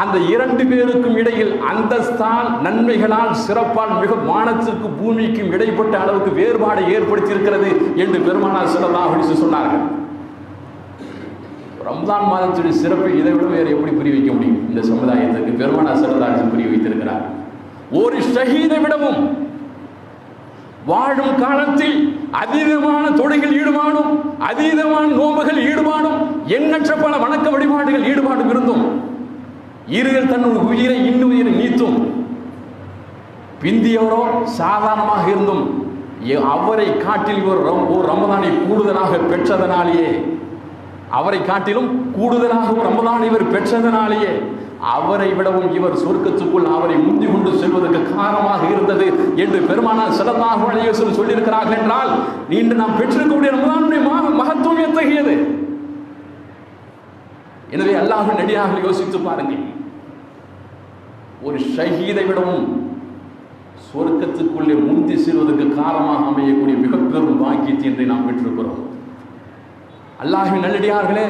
[SPEAKER 2] அந்த இரண்டு பேருக்கும் இடையில் அந்தஸ்தால், நன்மைகளால், சிறப்பால் மிக வானத்திற்கு பூமிக்கும் இடைப்பட்ட அளவுக்கு வேறுபாடு ஏற்படுத்தியிருக்கிறது என்று பெருமானார் ஸல்லல்லாஹு அலைஹி வஸல்லம் சொன்னார்கள். ரம்ஜான் மாதத்துடைய சிறப்பை இதை விட வேறு எப்படி புரிய வைக்க முடியும்? இந்த சமுதாயத்துக்கு பெருமானார் ஸல்லல்லாஹு அலைஹி வஸல்லம் புரிய வைத்திருக்கிறார். ஒரு ஷஹீதை விடவும் வாழும் காலத்தில் அதீதமான தொழுகையில் ஈடுபாடும், அதீதமான நோம்புகள் ஈடுபாடும், எண்ணற்ற பல வணக்க வழிபாடுகள் ஈடுபாடும் இருந்தும், இருகள் தன்னுடைய உயிரை இன்னும் உயிரை நீத்தும், பிந்தியவரோ சாதாரணமாக இருந்தும் அவரை காட்டில் இவர் ஒரு ரமதானை கூடுதலாக பெற்றதனாலேயே, அவரை காட்டிலும் கூடுதலாக ஒரு ரமதான் இவர் பெற்றதனாலேயே அவரை விடவும் இவர் சொர்க்கத்துக்குள் அவரை முந்தி கொண்டு செல்வதற்கு காரணமாக இருந்தது என்று பெருமானார் ஸல்லல்லாஹு அலைஹி வஸல்லம் சொல்லியிருக்கிறார்கள். என்றால் இன்று நாம் பெற்றிருக்கக்கூடிய ரமதானுடைய மகத்துவம் எத்தகையது! எனவே அல்லாஹ்வின் நடிகாக யோசித்து பாருங்கள். ஒரு ஷஹீதை விடவும் சொர்க்கத்துக்குள்ளே முந்தி செல்வதற்கு காரணமாக அமையக்கூடிய மிக பெரும் பாக்கியத்தை இன்றை நாம் பெற்றிருக்கிறோம். அல்லாஹ்வின் நல்லடியார்களே,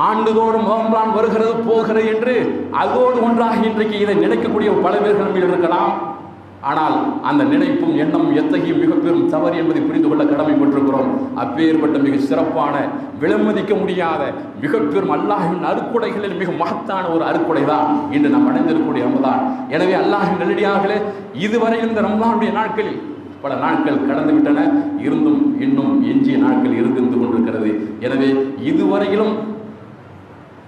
[SPEAKER 2] ஆண்டுதோறும் ரமலான் வருகிறது போகிறது என்று அதோடு ஒன்றாக இன்றைக்கு இதை நினைக்கக்கூடிய பல பேர்கள் நம்மில் இருக்கலாம். ஆனால் அந்த நினைப்பும் எண்ணமும் எத்தகைய மிக பெரும் தவறு என்பதை புரிந்து கொள்ள கடமைப்பட்டிருக்கிறோம். அப்பேற்பட்ட மிக சிறப்பான, விலைமதிக்க முடியாத மிக பெரும் அல்லாஹ்வின் அருக்குடைகளில் மிக மகத்தான ஒரு அருக்குடை தான் இன்று நாம் அடைந்திருக்கக்கூடிய ரமலான். எனவே அல்லாஹ்வின் நல்லடியார்களே, இதுவரை இந்த ரமலானுடைய நாட்களில் பல நாட்கள் கடந்து விட்டன, இருந்தும் இன்னும் எஞ்சிய நாட்கள் இருந்து கொண்டிருக்கிறது. எனவே இதுவரையிலும்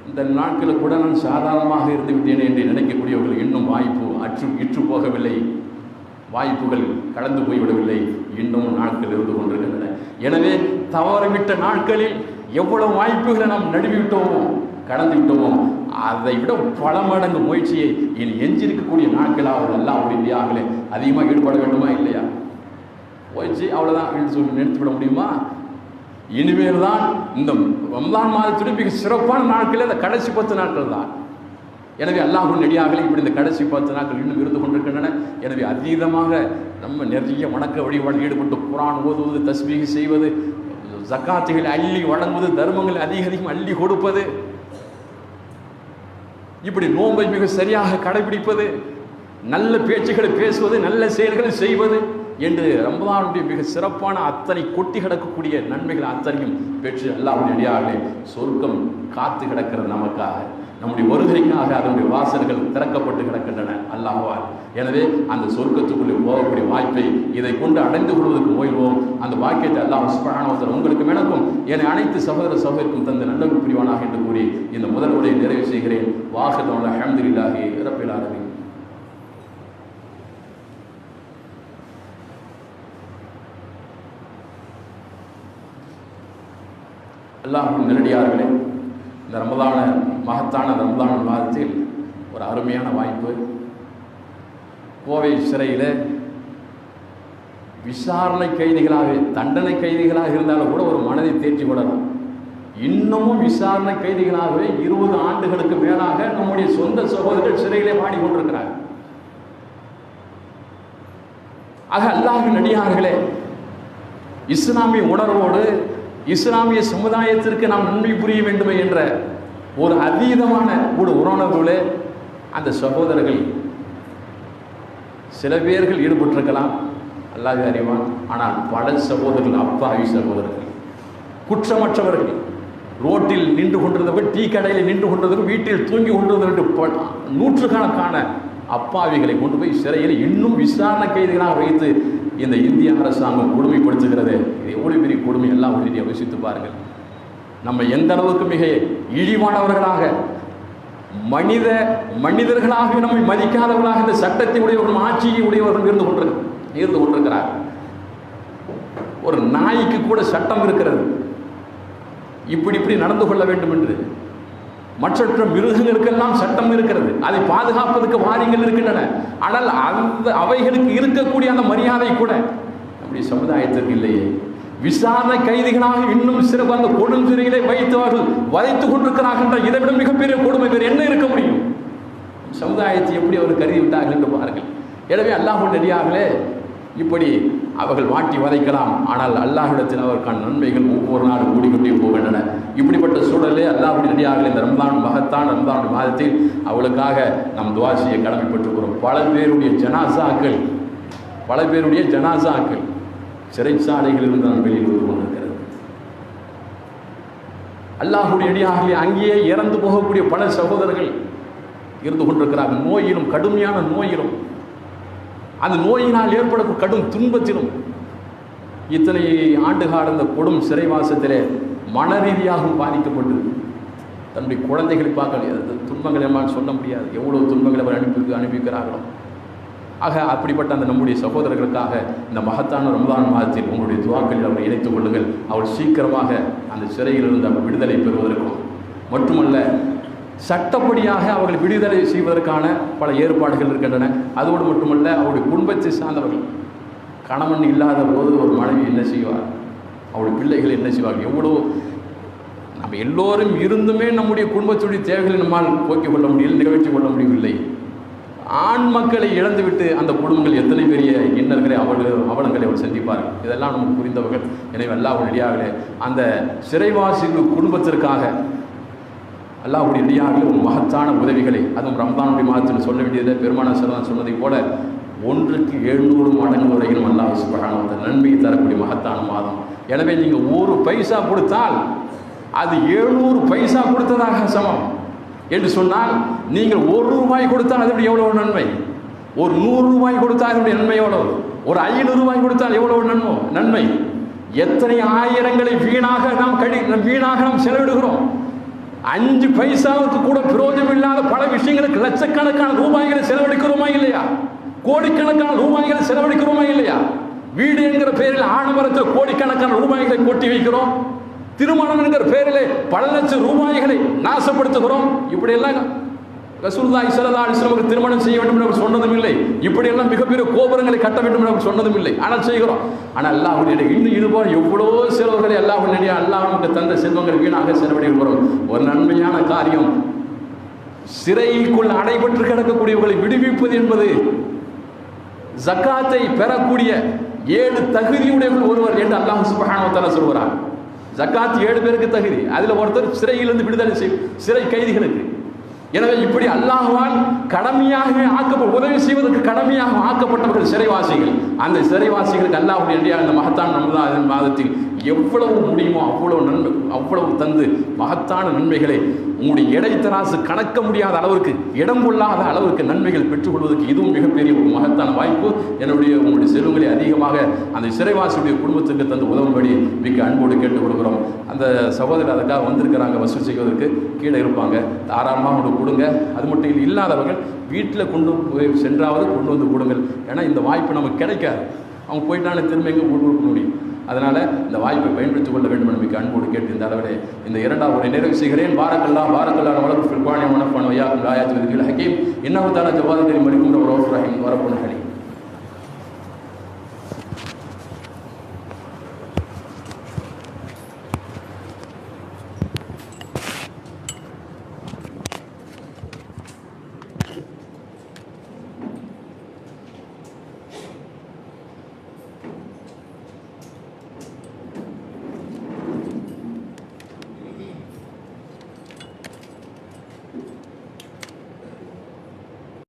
[SPEAKER 2] இந்த நாட்களுக்கு கூட நான் சாதாரணமாக இருந்து விட்டேன் என்று நினைக்கக்கூடியவர்கள் இன்னும் வாய்ப்பு இற்று போகவில்லை, வாய்ப்புகள் கடந்து போய்விடவில்லை, இன்னும் நாட்கள் இருந்து கொண்டிருக்கின்றன. எனவே தவறவிட்ட நாட்களில் எவ்வளவு வாய்ப்புகளை நாம் நடுவிவிட்டோமோ, கடந்து விட்டோமோ, அதை விட பல மடங்கு முயற்சியை இனி எஞ்சிருக்கக்கூடிய நாட்களாக அல்லாஹ்வுடைய தியாகங்களே அதிகமாக ஈடுபட வேண்டுமா இல்லையா? போயிடுச்சு அவ்வளோதான் நிறுத்திவிட முடியுமா? இனிமேல் தான் இந்த ரமலான் மாதத்துடைய மிக சிறப்பான நாட்களே அந்த கடைசி 10 நாட்கள் தான். எனவே அல்லாஹ்வின் நடிகார்களே, இப்படி இந்த கடைசி 10 நாட்கள் இன்னும் இருந்து கொண்டிருக்கின்றன. எனவே அதீதமாக நம்ம நிறைய வணக்க வழிபாடு ஈடுபட்டு குர்ஆன் ஓதுவது, தஸ்பீஹ் செய்வது, ஜக்காத்துகளை அள்ளி வழங்குவது, தர்மங்களை அதிகம் அள்ளி கொடுப்பது, இப்படி நோன்பை மிக சரியாக கடைபிடிப்பது, நல்ல பேச்சுக்களை பேசுவது, நல்ல செயல்களை செய்வது என்று ரமலானுடைய மிக சிறப்பான அத்தனை கொட்டி கிடக்கக்கூடிய நன்மைகள் அத்தனையும் பெற்று அல்லாஹ்வுடைய அடியார்களே, சொர்க்கம் காத்து கிடக்கிற நமக்காக, நம்முடைய வருகைக்காக அதனுடைய வாசல்கள் திறக்கப்பட்டு கிடக்கின்றன அல்லாஹ்வால். எனவே அந்த சொர்க்கத்துக்குள்ளே போகக்கூடிய வாய்ப்பை இதை கொண்டு அடைந்து கொள்வதற்கு முயல்வோம். அந்த வாக்கியத்தை அல்லாஹ் சுப்ஹானஹு வ தஆலா உங்களுக்கும் எனக்கும் என அனைத்து சகோதர சகோதரிக்கும் தந்த நல்ல புரிவானாக என்று கூறி இந்த முதல் உரையை நிறைவு செய்கிறேன். வாஹிது அல்ஹம்துலில்லாஹி ரப்பில் ஆலமீன். அல்லாஹ்வின் நல்லடியார்களே, இந்த மகத்தான ரமலான் மாதத்தில் ஒரு அருமையான வாய்ப்பு. கோவை சிறையில் விசாரணை கைதிகளாக, தண்டனை கைதிகளாக இருந்தாலும் கூட ஒரு மனதை தேற்றி கொள்ளலாம். இன்னமும் விசாரணை கைதிகளாகவே 20 ஆண்டுகளுக்கு மேலாக நம்முடைய சொந்த சகோதரர்கள் சிறையிலே வாடிக்கொண்டிருக்கிறார்கள். ஆக அல்லாஹ்வின் நல்லடியார்களே, இஸ்லாமிய உணர்வோடு இஸ்லாமிய சமுதாயத்திற்கு நாம் நன்மை புரிய வேண்டுமே என்ற ஒரு அதீதமான ஒரு உணர்வுகளே அந்த சகோதரர்கள் சில பேர்கள் ஈடுபட்டிருக்கலாம், அல்லாஹ் அறிவான். ஆனால் பல சகோதரர்கள் அப்பாவி சகோதரர்கள், குற்றமற்றவர்கள், ரோட்டில் நின்று கொண்டிருந்தவர்கள், டீ கடையில் நின்று கொண்டிருந்தவர்கள், வீட்டில் தூங்கி கொண்டிருந்தவர்கள், நூற்றுக்கணக்கான அப்பாவிகளை கொண்டு போய் சிறையில் இன்னும் விசாரணை கைதிகளாக வைத்து இந்த இந்திய அரசாங்கம் கொடுமைப்படுத்துகிறது. இது எவ்வளவு பெரிய கொடுமை எல்லாம் ஒரு யோசித்து பாருங்கள். நம்ம எந்த அளவுக்கு மிக இழிவானவர்களாக, மனிதர்களாக நம்மை மதிக்காதவர்களாக இந்த சட்டத்தை உடையவர்கள், ஆட்சியை உடையவர்கள் இருந்து கொண்டிருக்கிறார். ஒரு நாய்க்கு கூட சட்டம் இருக்கிறது, இப்படி நடந்து கொள்ள வேண்டும் என்று. மற்ற மிருகங்களுக்கெல்லாம் சட்டம் இருக்கிறது, அதை பாதுகாப்பதற்கு வாரியங்கள் இருக்கின்றன. ஆனால் அவைகளுக்கு இருக்கக்கூடிய அந்த மரியாதை கூட நம்முடைய சமுதாயத்திற்கு இல்லையே. விசாரணை கைதிகளாக இன்னும் சிறப்பு அந்த கொடுஞ்சிறையிலே வைத்தவர்கள் வதைத்துக் கொண்டிருக்கிறார்கள். இதை விட மிகப்பெரிய கொடுமை வேறு என்ன இருக்க முடியும்? சமுதாயத்தை எப்படி அவர் கருதி விட்டார்கள் என்று பாருங்கள். எனவே அல்லாஹ்வுடைய நெறியார்களே, இப்படி அவர்கள் வாட்டி வதைக்கலாம், ஆனால் அல்லாஹ்விடத்தில் அவருக்கான நன்மைகள் ஒவ்வொரு நாளும் கூடிக்கொண்டே போகின்றன. இப்படிப்பட்ட சூழலே அல்லாஹ்வுடைய நெறியார்கள் இந்த ரம்தான் மகத்தான் ரம்தான் மாதத்தில் அவளுக்காக நாம் துஆ செய்ய கடமைப்பட்டிருக்கிறோம். பல பேருடைய ஜனாசாக்கள் சிறைச்சாலைகளிலிருந்து நான் வெளியில் வந்து கொண்டிருக்கிறது. அல்லாஹ்வுடைய நெறியார்களே, அங்கேயே இறந்து போகக்கூடிய பல சகோதரர்கள் இருந்து கொண்டிருக்கிறார்கள். நோயிலும், கடுமையான நோயிலும், அந்த நோயினால் ஏற்படும் கடும் துன்பத்திலும், இத்தனை ஆண்டு கால இந்த கொடும் சிறைவாசத்திலே மன ரீதியாகவும் பாதிக்கப்பட்டு தன்னுடைய குழந்தைகளை பார்க்க துன்பங்களை நம்மால் சொல்ல முடியாது. எவ்வளவு துன்பங்களை அவர் அனுப்பிக்கிறார்களோ. ஆக அப்படிப்பட்ட அந்த நம்முடைய சகோதரர்களுக்காக இந்த மகத்தான ரமதான் மாதத்தில் உங்களுடைய துஆக்களில் அவரை இணைத்துக் கொள்ளுங்கள். அவர் சீக்கிரமாக அந்த சிறையிலிருந்து அவர் விடுதலை பெறுவதற்கும் மட்டுமல்ல, சட்டப்படியாக அவர்கள் விடுதலை செய்வதற்கான பல ஏற்பாடுகள் இருக்கின்றன. அதோடு மட்டுமல்ல, அவருடைய குடும்பத்தை சார்ந்தவர்கள், கணவன் இல்லாத போது ஒரு மனைவி என்ன செய்வார், அவருடைய பிள்ளைகள் என்ன செய்வார்கள், எவ்வளோ நம்ம எல்லோரும் இருந்துமே நம்முடைய குடும்பத்துடைய தேவைகளை நம்மால் போக்கிக் கொள்ள முடியல, நிகழ்ச்சி கொள்ள முடியவில்லை. ஆண் மக்களை இழந்துவிட்டு அந்த குடும்பங்கள் எத்தனை பெரிய இன்னல்களை அவலங்களை அவர் சந்திப்பார்கள். இதெல்லாம் நமக்கு புரிந்தவர்கள். எனவே அல்லாஹ்வுடைய நெறியார்களே, அந்த சிறைவாசிகள் குடும்பத்திற்காக அல்லாஹ்வுடைய நெறியார்களே ஒரு மகத்தான உதவிகளை, அதுவும் ரம்தானுடைய மாதத்தில் சொல்ல வேண்டியதை பெருமானார் ஸல்லல்லாஹு சொன்னதைப் போல 1/700 மடங்கு வரைக்கும் அல்லாஹ் சுப்ஹானஹு வ தஆலா நன்மையை தரக்கூடிய மகத்தான மாதம். எனவே நீங்கள் 1 பைசா கொடுத்தால் அது 700 பைசா கொடுத்ததாக சமம் என்று சொன்னால், நீங்கள் 1 ரூபாய் கொடுத்தால் அதனுடைய எவ்வளவு நன்மை, ஒரு 100 ரூபாய் கொடுத்தால் அதனுடைய நன்மை எவ்வளவு, ஒரு 500 ரூபாய் கொடுத்தால் எவ்வளவு நன்மை. எத்தனை ஆயிரங்களை வீணாக நாம் செலவிடுகிறோம். 5 பைசாவுக்கு கூட பிரயோஜனம் இல்லாத பல விஷயங்களுக்கு லட்சக்கணக்கான ரூபாய்களை செலவழிக்கிறோமா இல்லையா? கோடிக்கணக்கான ரூபாய்களை செலவழிக்கிறோமா இல்லையா? வீடு என்கிற பெயரில் ஆடம்பரத்தில் கோடிக்கணக்கான ரூபாய்களை கொட்டி வைக்கிறோம். திருமணம் என்கிற பெயரிலே பல லட்சம் ரூபாய்களை நாசப்படுத்துகிறோம். இப்படியெல்லாம் ரசூலுல்லாஹி ஸல்லல்லாஹு அலைஹி வஸல்லம் திருமணம் செய்ய வேண்டும் என்று சொன்னதும் இல்லை. இப்படியெல்லாம் மிகப்பெரிய கோபுரங்களை கட்ட வேண்டும் என்று சொன்னதும் இல்லை. ஆனால் செய்கிறோம். ஆனால் அல்லாஹ்வுடைய இன்னும் இதுபோல் எவ்வளோ செலவுகளை அல்லாஹ்வுடைய அல்லாஹ் நமக்கு தந்த செல்வங்கள் வீணாக செலவழிக்கிறோம். ஒரு நன்மையான காரியம், சிறைக்குள் அடைபட்டு கிடக்கக்கூடியவர்களை விடுவிப்பது என்பது ஜக்காத்தை பெறக்கூடிய 7 தகுதியுடையவர்கள் ஒருவர் என்று அல்லாஹ் சுப்ஹானஹு வ தஆலா சொல்கிறார். ஜக்காத் 7 பேருக்கு தகுதி. அதில் ஒருத்தர் சிறையிலிருந்து விடுதலை சிறை கைதிகளுக்கு. எனவே இப்படி அல்லாஹ்வால் கடமையாக உதவி செய்வதற்கு கடமையாக ஆக்கப்பட்டவர்கள் சிறைவாசிகள். அந்த சிறைவாசிகளுக்கு அல்லாஹ்வுடைய அந்த மகத்தான ரமதான் மாதத்தில் எவ்வளவு முடியுமோ அவ்வளவு தந்து மகத்தான நன்மைகளை உங்களுடைய இடைத்தராசு கணக்க முடியாத அளவிற்கு, இடம் கொள்ளாத அளவிற்கு நன்மைகள் பெற்றுக்கொள்வதற்கு இதுவும் மிகப்பெரிய ஒரு மகத்தான வாய்ப்பு. உங்களுடைய செல்வங்களை அதிகமாக அந்த சிறைவாசியுடைய குடும்பத்துக்கு தந்து உதவும்படி மிக அன்போடு கேட்டுக்கொள்கிறோம். அந்த சகோதரர் அதுக்காக வந்திருக்கிறாங்க, வசூல் செய்வதற்கு கீழே இருப்பாங்க, தாராளமாக உங்களுக்கு கொடுங்க. அது மட்டும் இல்லாதவர்கள் வீட்டில் கொண்டு போய் சென்றாவது கொண்டு வந்து கொடுங்கள். ஏன்னா இந்த வாய்ப்பு நமக்கு கிடைக்காது. அவங்க போயிட்டாலும் திரும்ப எங்கே கொடுக்க முடியும். அதனால் இந்த வாய்ப்பை பயன்படுத்திக் கொள்ள வேண்டும் என்று மிக அன்போடு கேட்டு இந்த அளவிலே இந்த 2வது நிறைவு செய்கிறேன். பாரக்கல்லா வளர்ப்பு ஃபிர்பானி மனப்பான் வையாக்கும் ஆயாத்து ஹக்கீம் இன்னஹு தஆலா ஜவாதுல் கரீம் மலிக்கும் ரஹீம் வரப்புன் ஹலீம்.